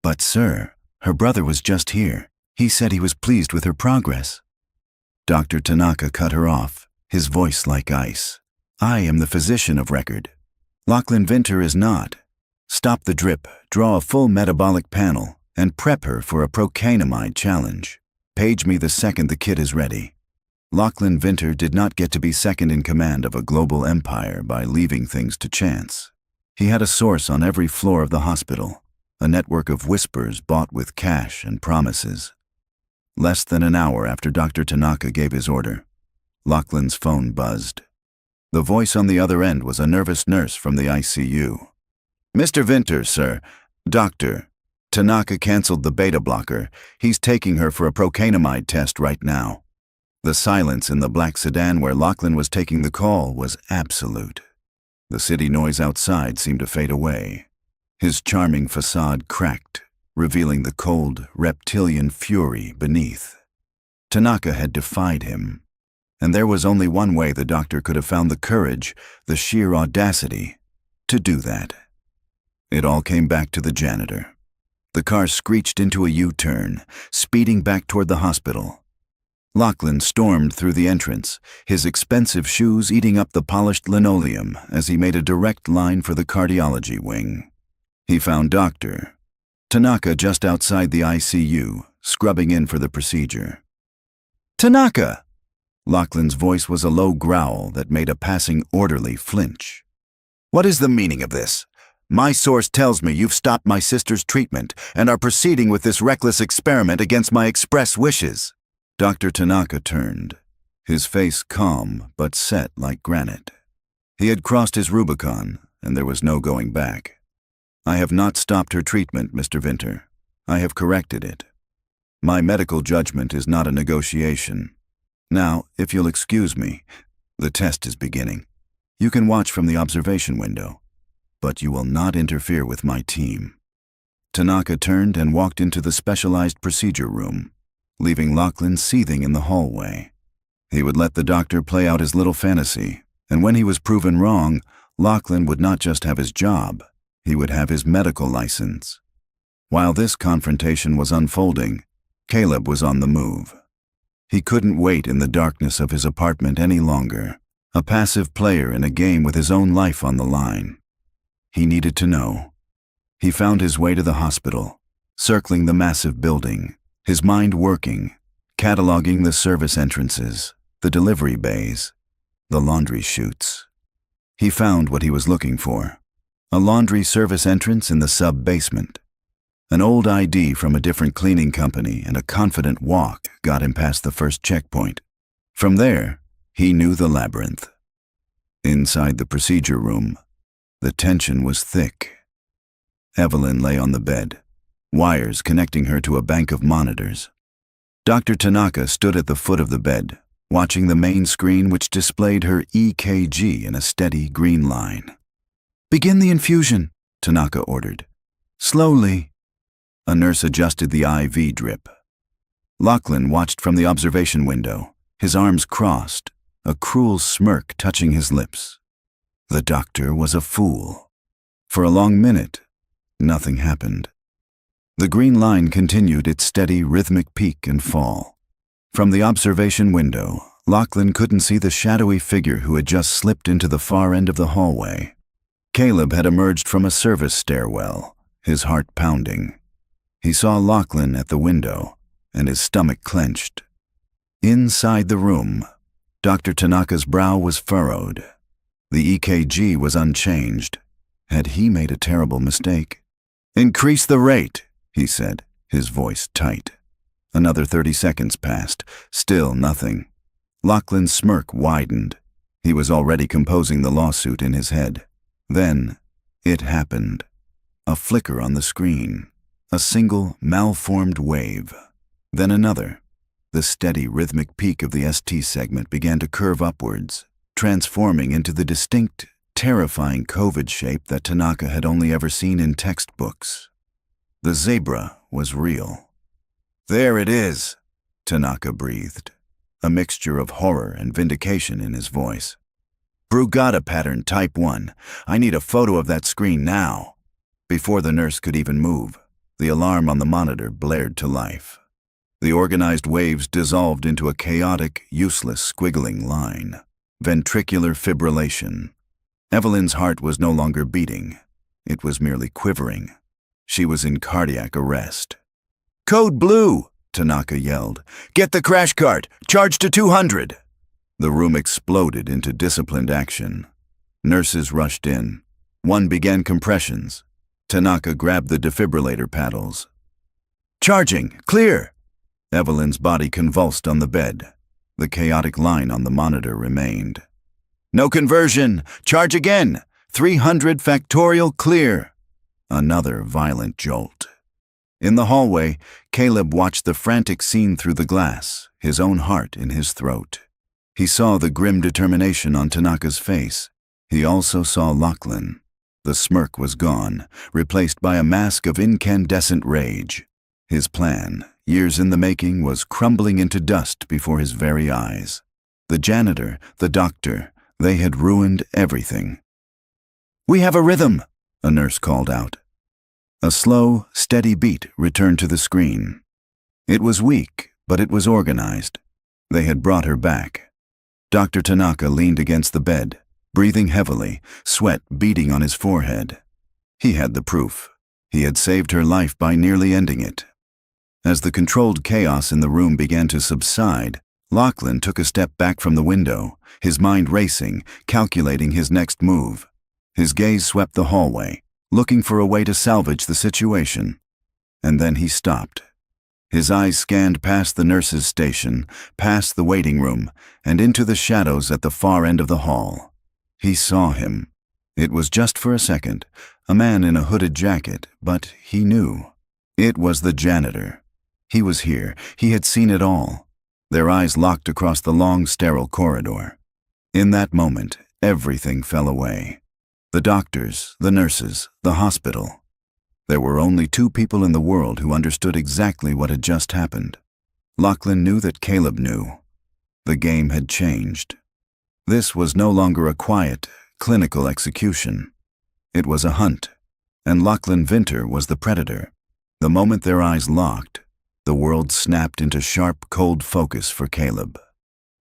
"But sir, her brother was just here. He said he was pleased with her progress." Dr. Tanaka cut her off, his voice like ice. "I am the physician of record. Lachlan Vinter is not. Stop the drip, draw a full metabolic panel, and prep her for a procrastinamide challenge. Page me the second the kit is ready." Lachlan Vinter did not get to be second in command of a global empire by leaving things to chance. He had a source on every floor of the hospital, a network of whispers bought with cash and promises. Less than an hour after Dr. Tanaka gave his order, Lachlan's phone buzzed. The voice on the other end was a nervous nurse from the ICU. "Mr. Vinter, sir. Doctor. Tanaka canceled the beta blocker. He's taking her for a procrastinamide test right now." The silence in the black sedan where Lachlan was taking the call was absolute. The city noise outside seemed to fade away. His charming facade cracked, revealing the cold, reptilian fury beneath. Tanaka had defied him, and there was only one way the doctor could have found the courage, the sheer audacity, to do that. It all came back to the janitor. The car screeched into a U-turn, speeding back toward the hospital. Lachlan stormed through the entrance, his expensive shoes eating up the polished linoleum as he made a direct line for the cardiology wing. He found Dr. Tanaka just outside the ICU, scrubbing in for the procedure. "Tanaka!" Lachlan's voice was a low growl that made a passing orderly flinch. "What is the meaning of this? My source tells me you've stopped my sister's treatment and are proceeding with this reckless experiment against my express wishes." Dr. Tanaka turned, his face calm but set like granite. He had crossed his Rubicon, and there was no going back. "I have not stopped her treatment, Mr. Vinter. I have corrected it. My medical judgment is not a negotiation. Now, if you'll excuse me, the test is beginning. You can watch from the observation window, but you will not interfere with my team." Tanaka turned and walked into the specialized procedure room, leaving Lachlan seething in the hallway. He would let the doctor play out his little fantasy, and when he was proven wrong, Lachlan would not just have his job, he would have his medical license. While this confrontation was unfolding, Caleb was on the move. He couldn't wait in the darkness of his apartment any longer, a passive player in a game with his own life on the line. He needed to know. He found his way to the hospital, circling the massive building, his mind working, cataloging the service entrances, the delivery bays, the laundry chutes. He found what he was looking for, a laundry service entrance in the sub-basement. An old ID from a different cleaning company and a confident walk got him past the first checkpoint. From there, he knew the labyrinth. Inside the procedure room, the tension was thick. Evelyn lay on the bed, wires connecting her to a bank of monitors. Dr. Tanaka stood at the foot of the bed, watching the main screen which displayed her EKG in a steady green line. "Begin the infusion," Tanaka ordered. "Slowly." A nurse adjusted the IV drip. Lachlan watched from the observation window, his arms crossed, a cruel smirk touching his lips. The doctor was a fool. For a long minute, nothing happened. The green line continued its steady, rhythmic peak and fall. From the observation window, Lachlan couldn't see the shadowy figure who had just slipped into the far end of the hallway. Caleb had emerged from a service stairwell, his heart pounding. He saw Lachlan at the window, and his stomach clenched. Inside the room, Dr. Tanaka's brow was furrowed. The EKG was unchanged. Had he made a terrible mistake? "Increase the rate," he said, his voice tight. Another 30 seconds passed, still nothing. Lachlan's smirk widened. He was already composing the lawsuit in his head. Then, it happened. A flicker on the screen. A single, malformed wave. Then another. The steady, rhythmic peak of the ST segment began to curve upwards, transforming into the distinct, terrifying COVID shape that Tanaka had only ever seen in textbooks. The zebra was real. "There it is," Tanaka breathed, a mixture of horror and vindication in his voice. "Brugada pattern type 1. I need a photo of that screen now." Before the nurse could even move, the alarm on the monitor blared to life. The organized waves dissolved into a chaotic, useless, squiggling line. Ventricular fibrillation. Evelyn's heart was no longer beating. It was merely quivering. She was in cardiac arrest. "Code blue!" Tanaka yelled. "Get the crash cart! Charge to 200!" The room exploded into disciplined action. Nurses rushed in. One began compressions. Tanaka grabbed the defibrillator paddles. "Charging! Clear!" Evelyn's body convulsed on the bed. The chaotic line on the monitor remained. "No conversion! Charge again! 300 factorial clear!" Another violent jolt. In the hallway, Caleb watched the frantic scene through the glass, his own heart in his throat. He saw the grim determination on Tanaka's face. He also saw Lachlan. The smirk was gone, replaced by a mask of incandescent rage. His plan, years in the making, was crumbling into dust before his very eyes. The janitor, the doctor, they had ruined everything. "We have a rhythm," a nurse called out. A slow, steady beat returned to the screen. It was weak, but it was organized. They had brought her back. Dr. Tanaka leaned against the bed, breathing heavily, sweat beading on his forehead. He had the proof. He had saved her life by nearly ending it. As the controlled chaos in the room began to subside, Lachlan took a step back from the window, his mind racing, calculating his next move. His gaze swept the hallway, looking for a way to salvage the situation. And then he stopped. His eyes scanned past the nurse's station, past the waiting room, and into the shadows at the far end of the hall. He saw him. It was just for a second, a man in a hooded jacket, but he knew. It was the janitor. He was here. He had seen it all. Their eyes locked across the long, sterile corridor. In that moment, everything fell away. The doctors, the nurses, the hospital. There were only two people in the world who understood exactly what had just happened. Lachlan knew that Caleb knew. The game had changed. This was no longer a quiet, clinical execution. It was a hunt, and Lachlan Vinter was the predator. The moment their eyes locked, the world snapped into sharp, cold focus for Caleb.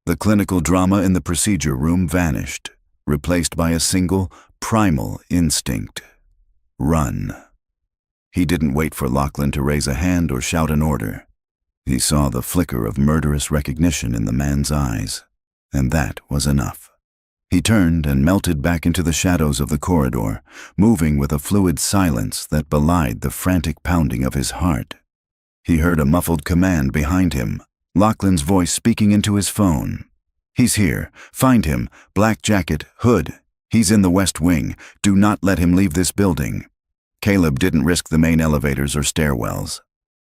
The clinical drama in the procedure room vanished, replaced by a single, primal instinct. Run. He didn't wait for Lachlan to raise a hand or shout an order. He saw the flicker of murderous recognition in the man's eyes, and that was enough. He turned and melted back into the shadows of the corridor, moving with a fluid silence that belied the frantic pounding of his heart. He heard a muffled command behind him, Lachlan's voice speaking into his phone. "He's here. Find him. Black jacket, hood. He's in the West Wing. Do not let him leave this building." Caleb didn't risk the main elevators or stairwells.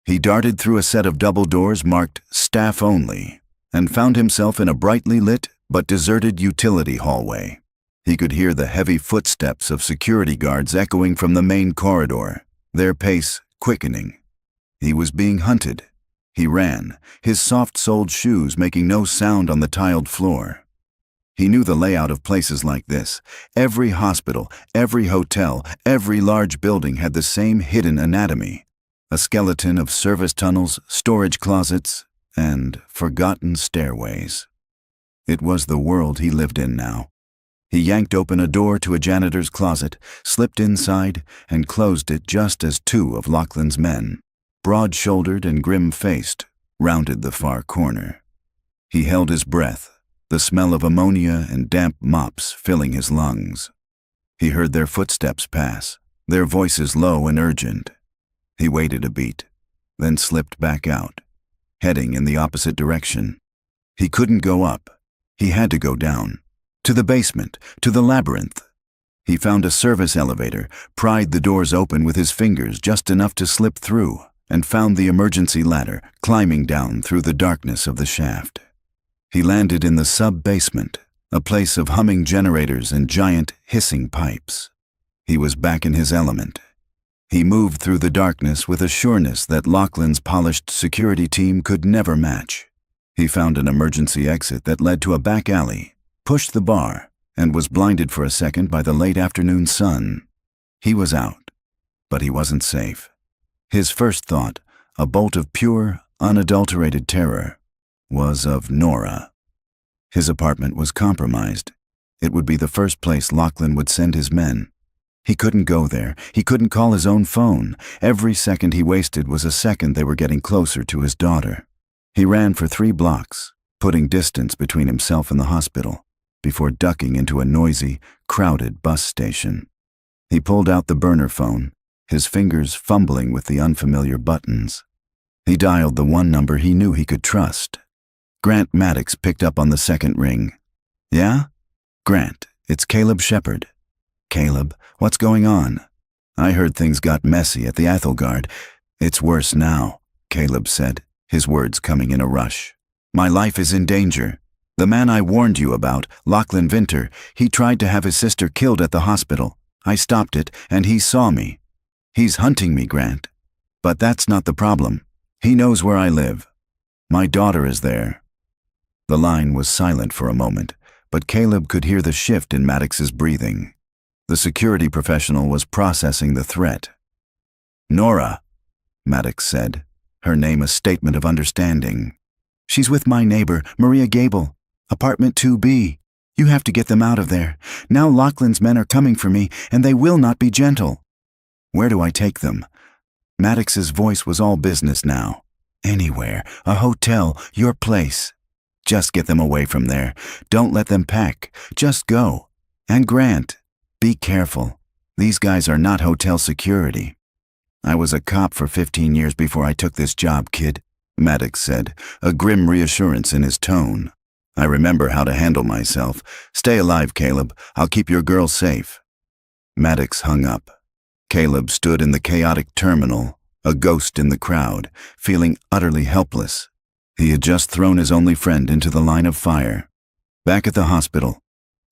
He darted through a set of double doors marked Staff Only and found himself in a brightly lit but deserted utility hallway. He could hear the heavy footsteps of security guards echoing from the main corridor, their pace quickening. He was being hunted. He ran, his soft-soled shoes making no sound on the tiled floor. He knew the layout of places like this. Every hospital, every hotel, every large building had the same hidden anatomy. A skeleton of service tunnels, storage closets, and forgotten stairways. It was the world he lived in now. He yanked open a door to a janitor's closet, slipped inside, and closed it just as two of Lachlan's men, broad-shouldered and grim-faced, rounded the far corner. He held his breath, the smell of ammonia and damp mops filling his lungs. He heard their footsteps pass, their voices low and urgent. He waited a beat, then slipped back out, heading in the opposite direction. He couldn't go up. He had to go down. To the basement, to the labyrinth. He found a service elevator, pried the doors open with his fingers just enough to slip through, and found the emergency ladder, climbing down through the darkness of the shaft. He landed in the sub-basement, a place of humming generators and giant, hissing pipes. He was back in his element. He moved through the darkness with a sureness that Lachlan's polished security team could never match. He found an emergency exit that led to a back alley, pushed the bar, and was blinded for a second by the late afternoon sun. He was out, but he wasn't safe. His first thought, a bolt of pure, unadulterated terror, was of Nora. His apartment was compromised. It would be the first place Lachlan would send his men. He couldn't go there. He couldn't call his own phone. Every second he wasted was a second they were getting closer to his daughter. He ran for 3 blocks, putting distance between himself and the hospital, before ducking into a noisy, crowded bus station. He pulled out the burner phone, his fingers fumbling with the unfamiliar buttons. He dialed the one number he knew he could trust. Grant Maddox picked up on the second ring. "Yeah? Grant, it's Caleb Shepard." "Caleb, what's going on?" "I heard things got messy at the Athelgard." "It's worse now," Caleb said, his words coming in a rush. "My life is in danger. The man I warned you about, Lachlan Vinter, he tried to have his sister killed at the hospital. I stopped it, and he saw me. He's hunting me, Grant. But that's not the problem. He knows where I live. My daughter is there." The line was silent for a moment, but Caleb could hear the shift in Maddox's breathing. The security professional was processing the threat. "Nora," Maddox said, her name a statement of understanding. "She's with my neighbor, Maria Gable. Apartment 2B. You have to get them out of there. Now Lachlan's men are coming for me, and they will not be gentle." "Where do I take them?" Maddox's voice was all business now. "Anywhere. A hotel. Your place. Just get them away from there. Don't let them pack. Just go. And Grant, be careful. These guys are not hotel security." "I was a cop for 15 years before I took this job, kid," Maddox said, a grim reassurance in his tone. "I remember how to handle myself. Stay alive, Caleb. I'll keep your girl safe." Maddox hung up. Caleb stood in the chaotic terminal, a ghost in the crowd, feeling utterly helpless. He had just thrown his only friend into the line of fire. Back at the hospital,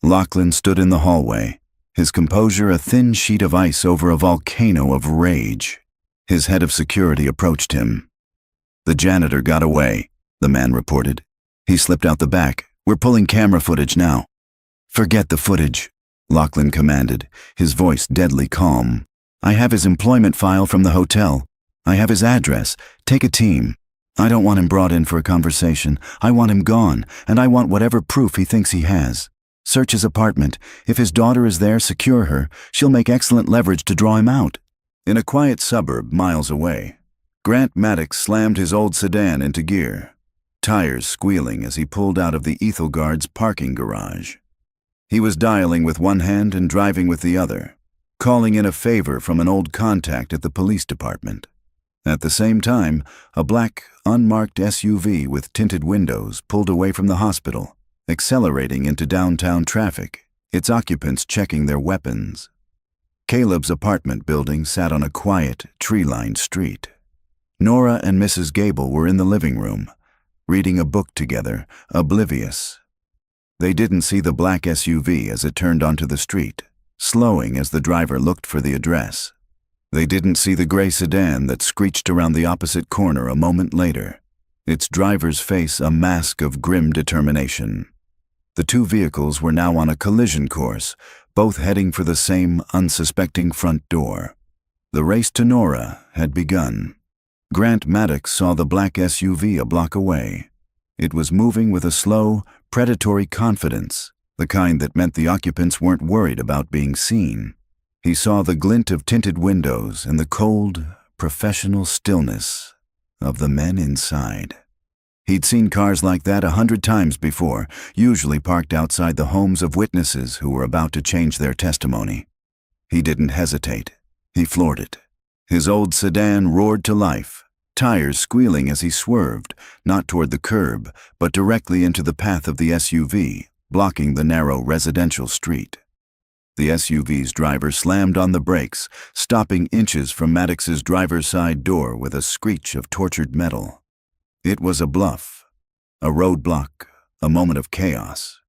Lachlan stood in the hallway, his composure a thin sheet of ice over a volcano of rage. His head of security approached him. "The janitor got away," the man reported. "He slipped out the back. We're pulling camera footage now." "Forget the footage," Lachlan commanded, his voice deadly calm. "I have his employment file from the hotel. I have his address. Take a team. I don't want him brought in for a conversation. I want him gone, and I want whatever proof he thinks he has. Search his apartment. If his daughter is there, secure her. She'll make excellent leverage to draw him out." In a quiet suburb miles away, Grant Maddox slammed his old sedan into gear, tires squealing as he pulled out of the Ethelgard's parking garage. He was dialing with one hand and driving with the other, calling in a favor from an old contact at the police department. At the same time, a black, unmarked SUV with tinted windows pulled away from the hospital, accelerating into downtown traffic, its occupants checking their weapons. Caleb's apartment building sat on a quiet, tree-lined street. Nora and Mrs. Gable were in the living room, reading a book together, oblivious. They didn't see the black SUV as it turned onto the street, slowing as the driver looked for the address. They didn't see the gray sedan that screeched around the opposite corner a moment later, its driver's face a mask of grim determination. The two vehicles were now on a collision course, both heading for the same unsuspecting front door. The race to Nora had begun. Grant Maddox saw the black SUV a block away. It was moving with a slow, predatory confidence, the kind that meant the occupants weren't worried about being seen. He saw the glint of tinted windows and the cold, professional stillness of the men inside. He'd seen cars like that 100 times before, usually parked outside the homes of witnesses who were about to change their testimony. He didn't hesitate. He floored it. His old sedan roared to life, tires squealing as he swerved, not toward the curb, but directly into the path of the SUV, blocking the narrow residential street. The SUV's driver slammed on the brakes, stopping inches from Maddox's driver's side door with a screech of tortured metal. It was a bluff, a roadblock, a moment of chaos.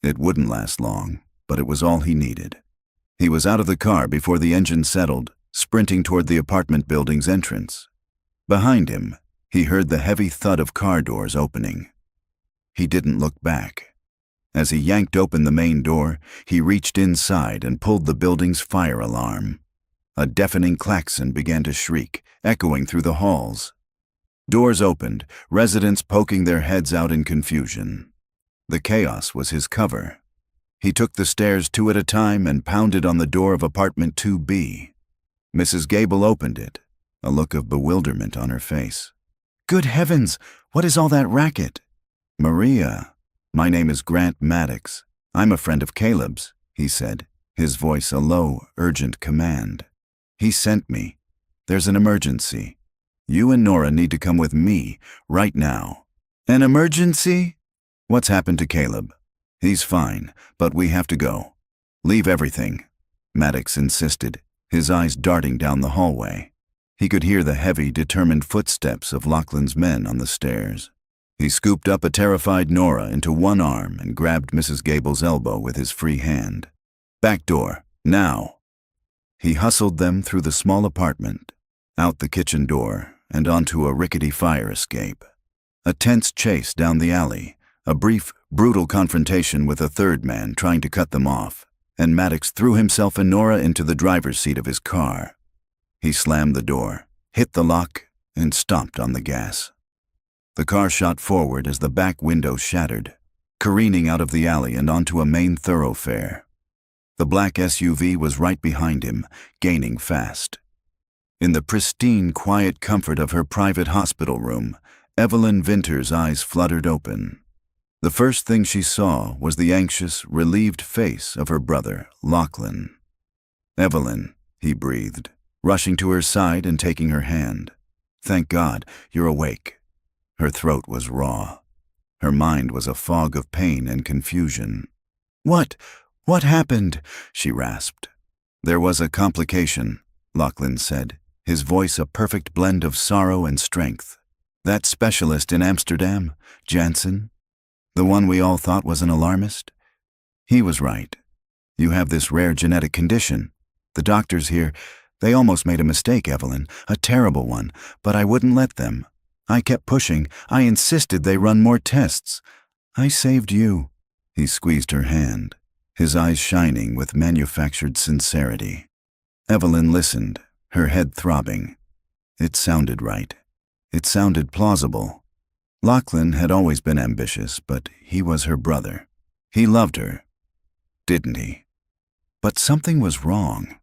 It wouldn't last long, but it was all he needed. He was out of the car before the engine settled, sprinting toward the apartment building's entrance. Behind him, he heard the heavy thud of car doors opening. He didn't look back. As he yanked open the main door, he reached inside and pulled the building's fire alarm. A deafening klaxon began to shriek, echoing through the halls. Doors opened, residents poking their heads out in confusion. The chaos was his cover. He took the stairs 2 at a time and pounded on the door of apartment 2B. Mrs. Gable opened it, a look of bewilderment on her face. "Good heavens, what is all that racket?" "Maria, my name is Grant Maddox. I'm a friend of Caleb's," he said, his voice a low, urgent command. "He sent me. There's an emergency. You and Nora need to come with me, right now." "An emergency?" "What's happened to Caleb?" "He's fine, but we have to go." "Leave everything," Maddox insisted, his eyes darting down the hallway. He could hear the heavy, determined footsteps of Lachlan's men on the stairs. He scooped up a terrified Nora into one arm and grabbed Mrs. Gable's elbow with his free hand. "Back door, now." He hustled them through the small apartment, out the kitchen door, and onto a rickety fire escape. A tense chase down the alley, a brief, brutal confrontation with a third man trying to cut them off, and Maddox threw himself and Nora into the driver's seat of his car. He slammed the door, hit the lock, and stomped on the gas. The car shot forward as the back window shattered, careening out of the alley and onto a main thoroughfare. The black SUV was right behind him, gaining fast. In the pristine, quiet comfort of her private hospital room, Evelyn Vinter's eyes fluttered open. The first thing she saw was the anxious, relieved face of her brother, Lachlan. "Evelyn," he breathed, rushing to her side and taking her hand. "Thank God, you're awake." Her throat was raw. Her mind was a fog of pain and confusion. What happened?" she rasped. "There was a complication," Lachlan said, his voice a perfect blend of sorrow and strength. "That specialist in Amsterdam, Jansen, the one we all thought was an alarmist, he was right. You have this rare genetic condition. The doctors here, they almost made a mistake, Evelyn, a terrible one, but I wouldn't let them. I kept pushing. I insisted they run more tests. I saved you." He squeezed her hand, his eyes shining with manufactured sincerity. Evelyn listened, her head throbbing. It sounded right. It sounded plausible. Lachlan had always been ambitious, but he was her brother. He loved her, didn't he? But something was wrong.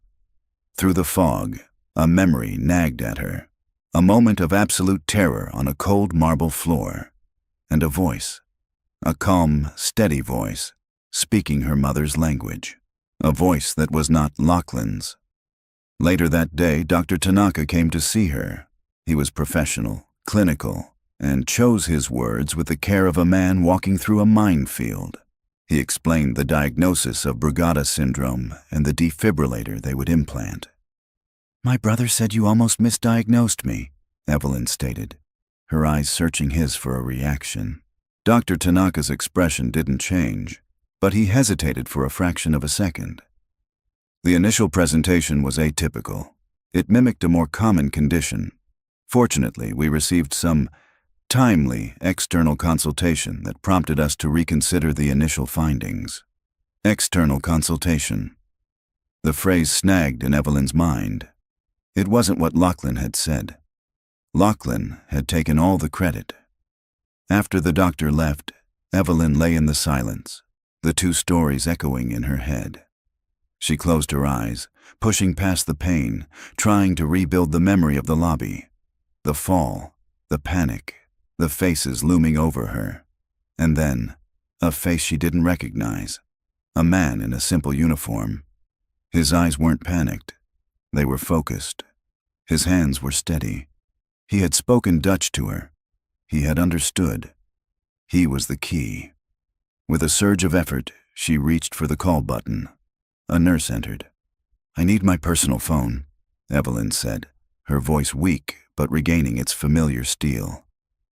Through the fog, a memory nagged at her. A moment of absolute terror on a cold marble floor. And a voice. A calm, steady voice, speaking her mother's language. A voice that was not Lachlan's. Later that day, Dr. Tanaka came to see her. He was professional, clinical, and chose his words with the care of a man walking through a minefield. He explained the diagnosis of Brugada syndrome and the defibrillator they would implant. "My brother said you almost misdiagnosed me," Evelyn stated, her eyes searching his for a reaction. Dr. Tanaka's expression didn't change, but he hesitated for a fraction of a second. The initial presentation was atypical. It mimicked a more common condition. Fortunately, we received some timely external consultation that prompted us to reconsider the initial findings. External consultation. The phrase snagged in Evelyn's mind. It wasn't what Lachlan had said. Lachlan had taken all the credit. After the doctor left, Evelyn lay in the silence, the two stories echoing in her head. She closed her eyes, pushing past the pain, trying to rebuild the memory of the lobby. The fall, the panic, the faces looming over her. And then, a face she didn't recognize. A man in a simple uniform. His eyes weren't panicked. They were focused. His hands were steady. He had spoken Dutch to her. He had understood. He was the key. With a surge of effort, she reached for the call button. A nurse entered. "I need my personal phone," Evelyn said, her voice weak but regaining its familiar steel.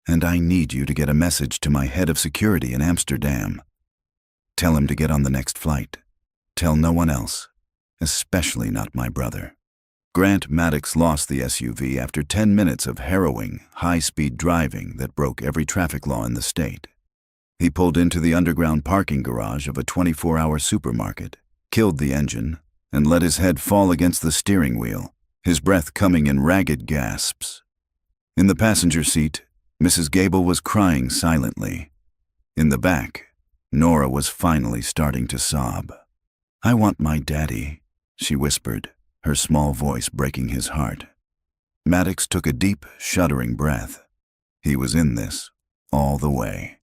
"And I need you to get a message to my head of security in Amsterdam. Tell him to get on the next flight. Tell no one else, especially not my brother." Grant Maddox lost the SUV after 10 minutes of harrowing, high-speed driving that broke every traffic law in the state. He pulled into the underground parking garage of a 24-hour supermarket, killed the engine, and let his head fall against the steering wheel, his breath coming in ragged gasps. In the passenger seat, Mrs. Gable was crying silently. In the back, Nora was finally starting to sob. "I want my daddy," she whispered, her small voice breaking his heart. Maddox took a deep, shuddering breath. He was in this, all the way.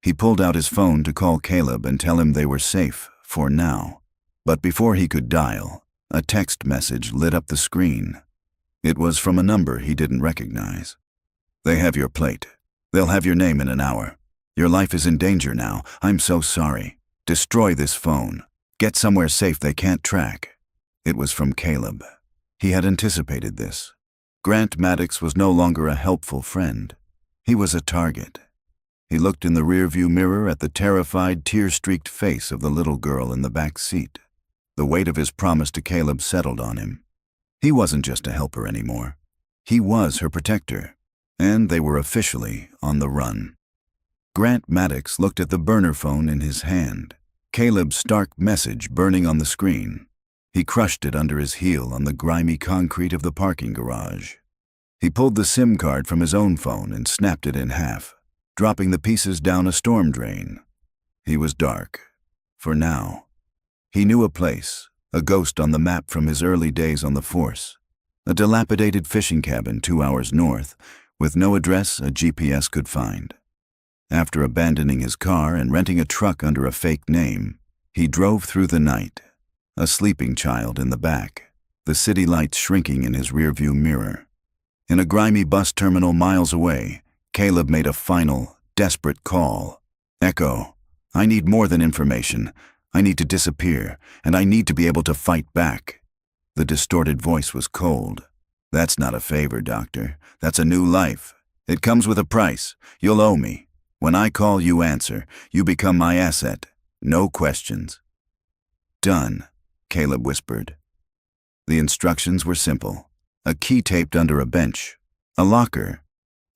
He pulled out his phone to call Caleb and tell him they were safe, for now. But before he could dial, a text message lit up the screen. It was from a number he didn't recognize. "They have your plate. They'll have your name in an hour. Your life is in danger now. I'm so sorry. Destroy this phone. Get somewhere safe they can't track." It was from Caleb. He had anticipated this. Grant Maddox was no longer a helpful friend. He was a target. He looked in the rearview mirror at the terrified, tear-streaked face of the little girl in the back seat. The weight of his promise to Caleb settled on him. He wasn't just a helper anymore. He was her protector, and they were officially on the run. Grant Maddox looked at the burner phone in his hand, Caleb's stark message burning on the screen. He crushed it under his heel on the grimy concrete of the parking garage. He pulled the SIM card from his own phone and snapped it in half, dropping the pieces down a storm drain. He was dark. For now. He knew a place, a ghost on the map from his early days on the force. A dilapidated fishing cabin 2 hours north, with no address a GPS could find. After abandoning his car and renting a truck under a fake name, he drove through the night. A sleeping child in the back, the city lights shrinking in his rearview mirror. In a grimy bus terminal miles away, Caleb made a final, desperate call. "Echo, I need more than information. I need to disappear, and I need to be able to fight back." The distorted voice was cold. "That's not a favor, Doctor. That's a new life. It comes with a price. You'll owe me. When I call, you answer. You become my asset. No questions." "Done," Caleb whispered. The instructions were simple. A key taped under a bench. A locker.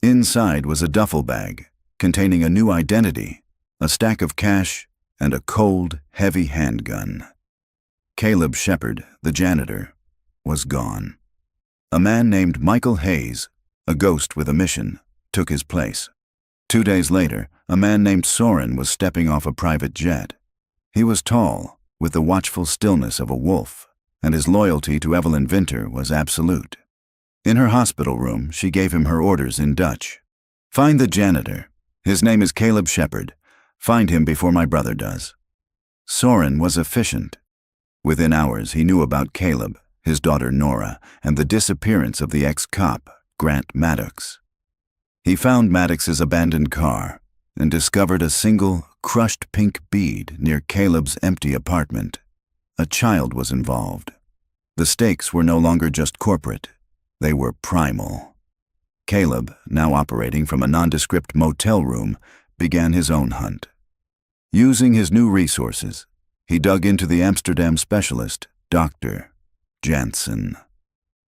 Inside was a duffel bag, containing a new identity, a stack of cash, and a cold, heavy handgun. Caleb Shepard, the janitor, was gone. A man named Michael Hayes, a ghost with a mission, took his place. 2 days later, a man named Soren was stepping off a private jet. He was tall, with the watchful stillness of a wolf, and his loyalty to Evelyn Vinter was absolute. In her hospital room, she gave him her orders in Dutch. "Find the janitor. His name is Caleb Shepard. Find him before my brother does." Soren was efficient. Within hours, he knew about Caleb, his daughter Nora, and the disappearance of the ex-cop, Grant Maddox. He found Maddox's abandoned car, and discovered a single, crushed pink bead near Caleb's empty apartment. A child was involved. The stakes were no longer just corporate. They were primal. Caleb, now operating from a nondescript motel room, began his own hunt. Using his new resources, he dug into the Amsterdam specialist, Dr. Jansen.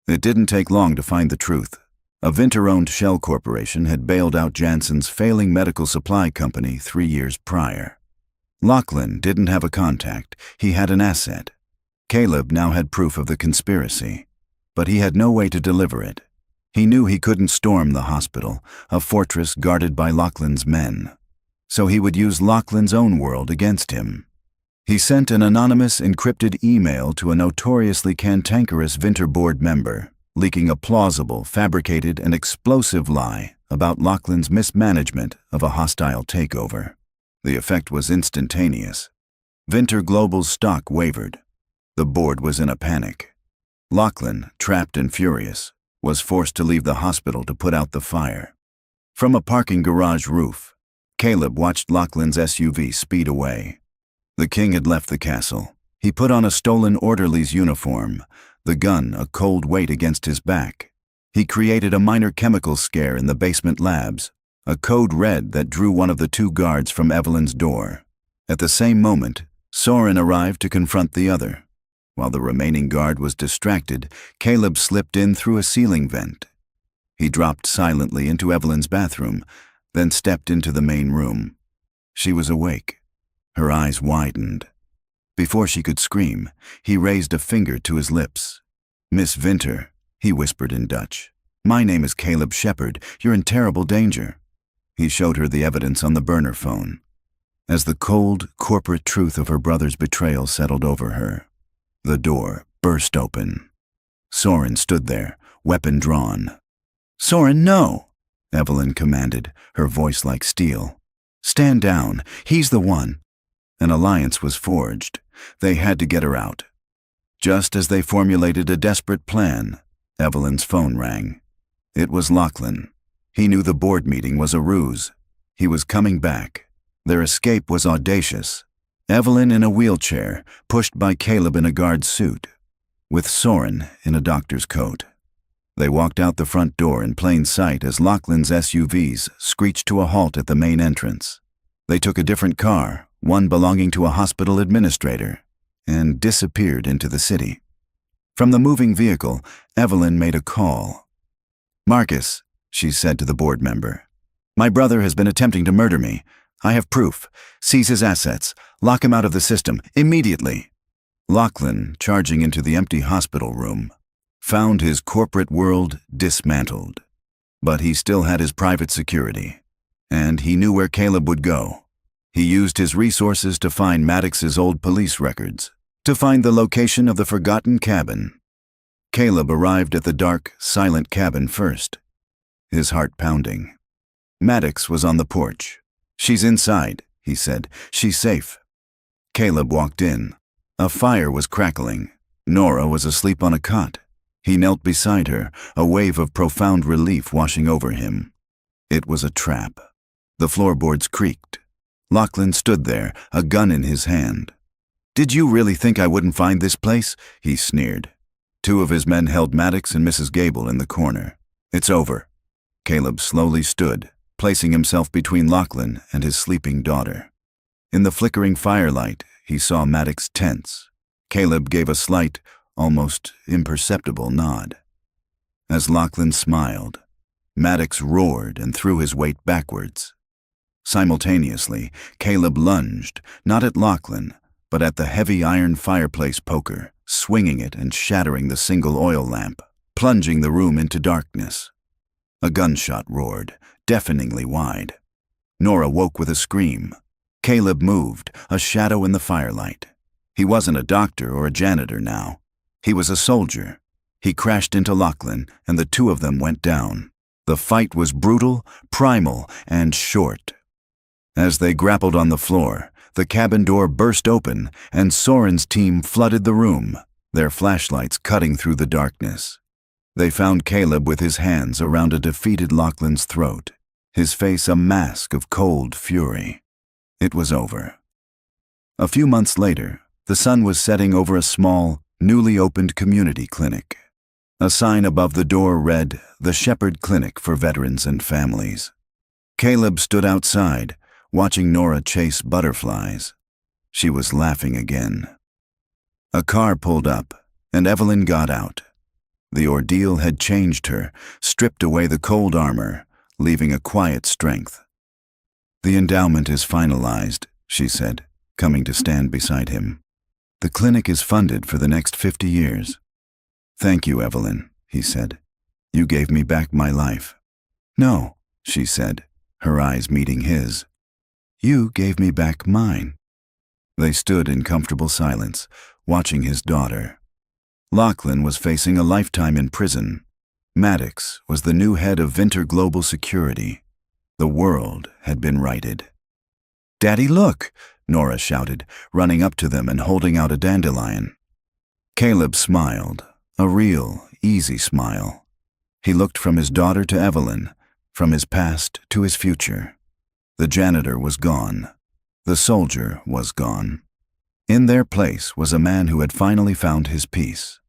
It didn't take long to find the truth. A Winter-owned shell corporation had bailed out Jansen's failing medical supply company 3 years prior. Lachlan didn't have a contact, he had an asset. Caleb now had proof of the conspiracy, but he had no way to deliver it. He knew he couldn't storm the hospital, a fortress guarded by Lachlan's men. So he would use Lachlan's own world against him. He sent an anonymous encrypted email to a notoriously cantankerous Winter board member, leaking a plausible, fabricated, and explosive lie about Lachlan's mismanagement of a hostile takeover. The effect was instantaneous. Winter Global's stock wavered. The board was in a panic. Lachlan, trapped and furious, was forced to leave the hospital to put out the fire. From a parking garage roof, Caleb watched Lachlan's SUV speed away. The king had left the castle. He put on a stolen orderly's uniform, the gun a cold weight against his back. He created a minor chemical scare in the basement labs, a code red that drew one of the 2 guards from Evelyn's door. At the same moment, Soren arrived to confront the other. While the remaining guard was distracted, Caleb slipped in through a ceiling vent. He dropped silently into Evelyn's bathroom, then stepped into the main room. She was awake. Her eyes widened. Before she could scream, he raised a finger to his lips. "Miss Winter," he whispered in Dutch. "My name is Caleb Shepard. You're in terrible danger." He showed her the evidence on the burner phone. As the cold, corporate truth of her brother's betrayal settled over her, the door burst open. Soren stood there, weapon drawn. "Soren, no!" Evelyn commanded, her voice like steel. "Stand down. He's the one." An alliance was forged. They had to get her out. Just as they formulated a desperate plan, Evelyn's phone rang. It was Lachlan. He knew the board meeting was a ruse. He was coming back. Their escape was audacious. Evelyn in a wheelchair, pushed by Caleb in a guard's suit, with Soren in a doctor's coat. They walked out the front door in plain sight as Lachlan's SUVs screeched to a halt at the main entrance. They took a different car, one belonging to a hospital administrator, and disappeared into the city. From the moving vehicle, Evelyn made a call. "Marcus," she said to the board member, "my brother has been attempting to murder me. I have proof. Seize his assets. Lock him out of the system, immediately." Lachlan, charging into the empty hospital room, found his corporate world dismantled. But he still had his private security, and he knew where Caleb would go. He used his resources to find Maddox's old police records, to find the location of the forgotten cabin. Caleb arrived at the dark, silent cabin first, his heart pounding. Maddox was on the porch. "She's inside," he said. "She's safe." Caleb walked in. A fire was crackling. Nora was asleep on a cot. He knelt beside her, a wave of profound relief washing over him. It was a trap. The floorboards creaked. Lachlan stood there, a gun in his hand. "Did you really think I wouldn't find this place?" he sneered. 2 of his men held Maddox and Mrs. Gable in the corner. "It's over." Caleb slowly stood, placing himself between Lachlan and his sleeping daughter. In the flickering firelight, he saw Maddox tense. Caleb gave a slight, almost imperceptible nod. As Lachlan smiled, Maddox roared and threw his weight backwards. Simultaneously, Caleb lunged, not at Lachlan, but at the heavy iron fireplace poker, swinging it and shattering the single oil lamp, plunging the room into darkness. A gunshot roared, deafeningly wide. Nora woke with a scream. Caleb moved, a shadow in the firelight. He wasn't a doctor or a janitor now. He was a soldier. He crashed into Lachlan, and the 2 of them went down. The fight was brutal, primal, and short. As they grappled on the floor, the cabin door burst open, and Soren's team flooded the room, their flashlights cutting through the darkness. They found Caleb with his hands around a defeated Lachlan's throat, his face a mask of cold fury. It was over. A few months later, the sun was setting over a small, newly opened community clinic. A sign above the door read, "The Shepherd Clinic for Veterans and Families." Caleb stood outside, watching Nora chase butterflies. She was laughing again. A car pulled up, and Evelyn got out. The ordeal had changed her, stripped away the cold armor, leaving a quiet strength. "The endowment is finalized," she said, coming to stand beside him. "The clinic is funded for the next 50 years. "Thank you, Evelyn," he said. "You gave me back my life." "No," she said, her eyes meeting his. "You gave me back mine." They stood in comfortable silence, watching his daughter. Lachlan was facing a lifetime in prison. Maddox was the new head of Vinter Global Security. The world had been righted. "Daddy, look!" Nora shouted, running up to them and holding out a dandelion. Caleb smiled, a real, easy smile. He looked from his daughter to Evelyn, from his past to his future. The janitor was gone. The soldier was gone. In their place was a man who had finally found his peace.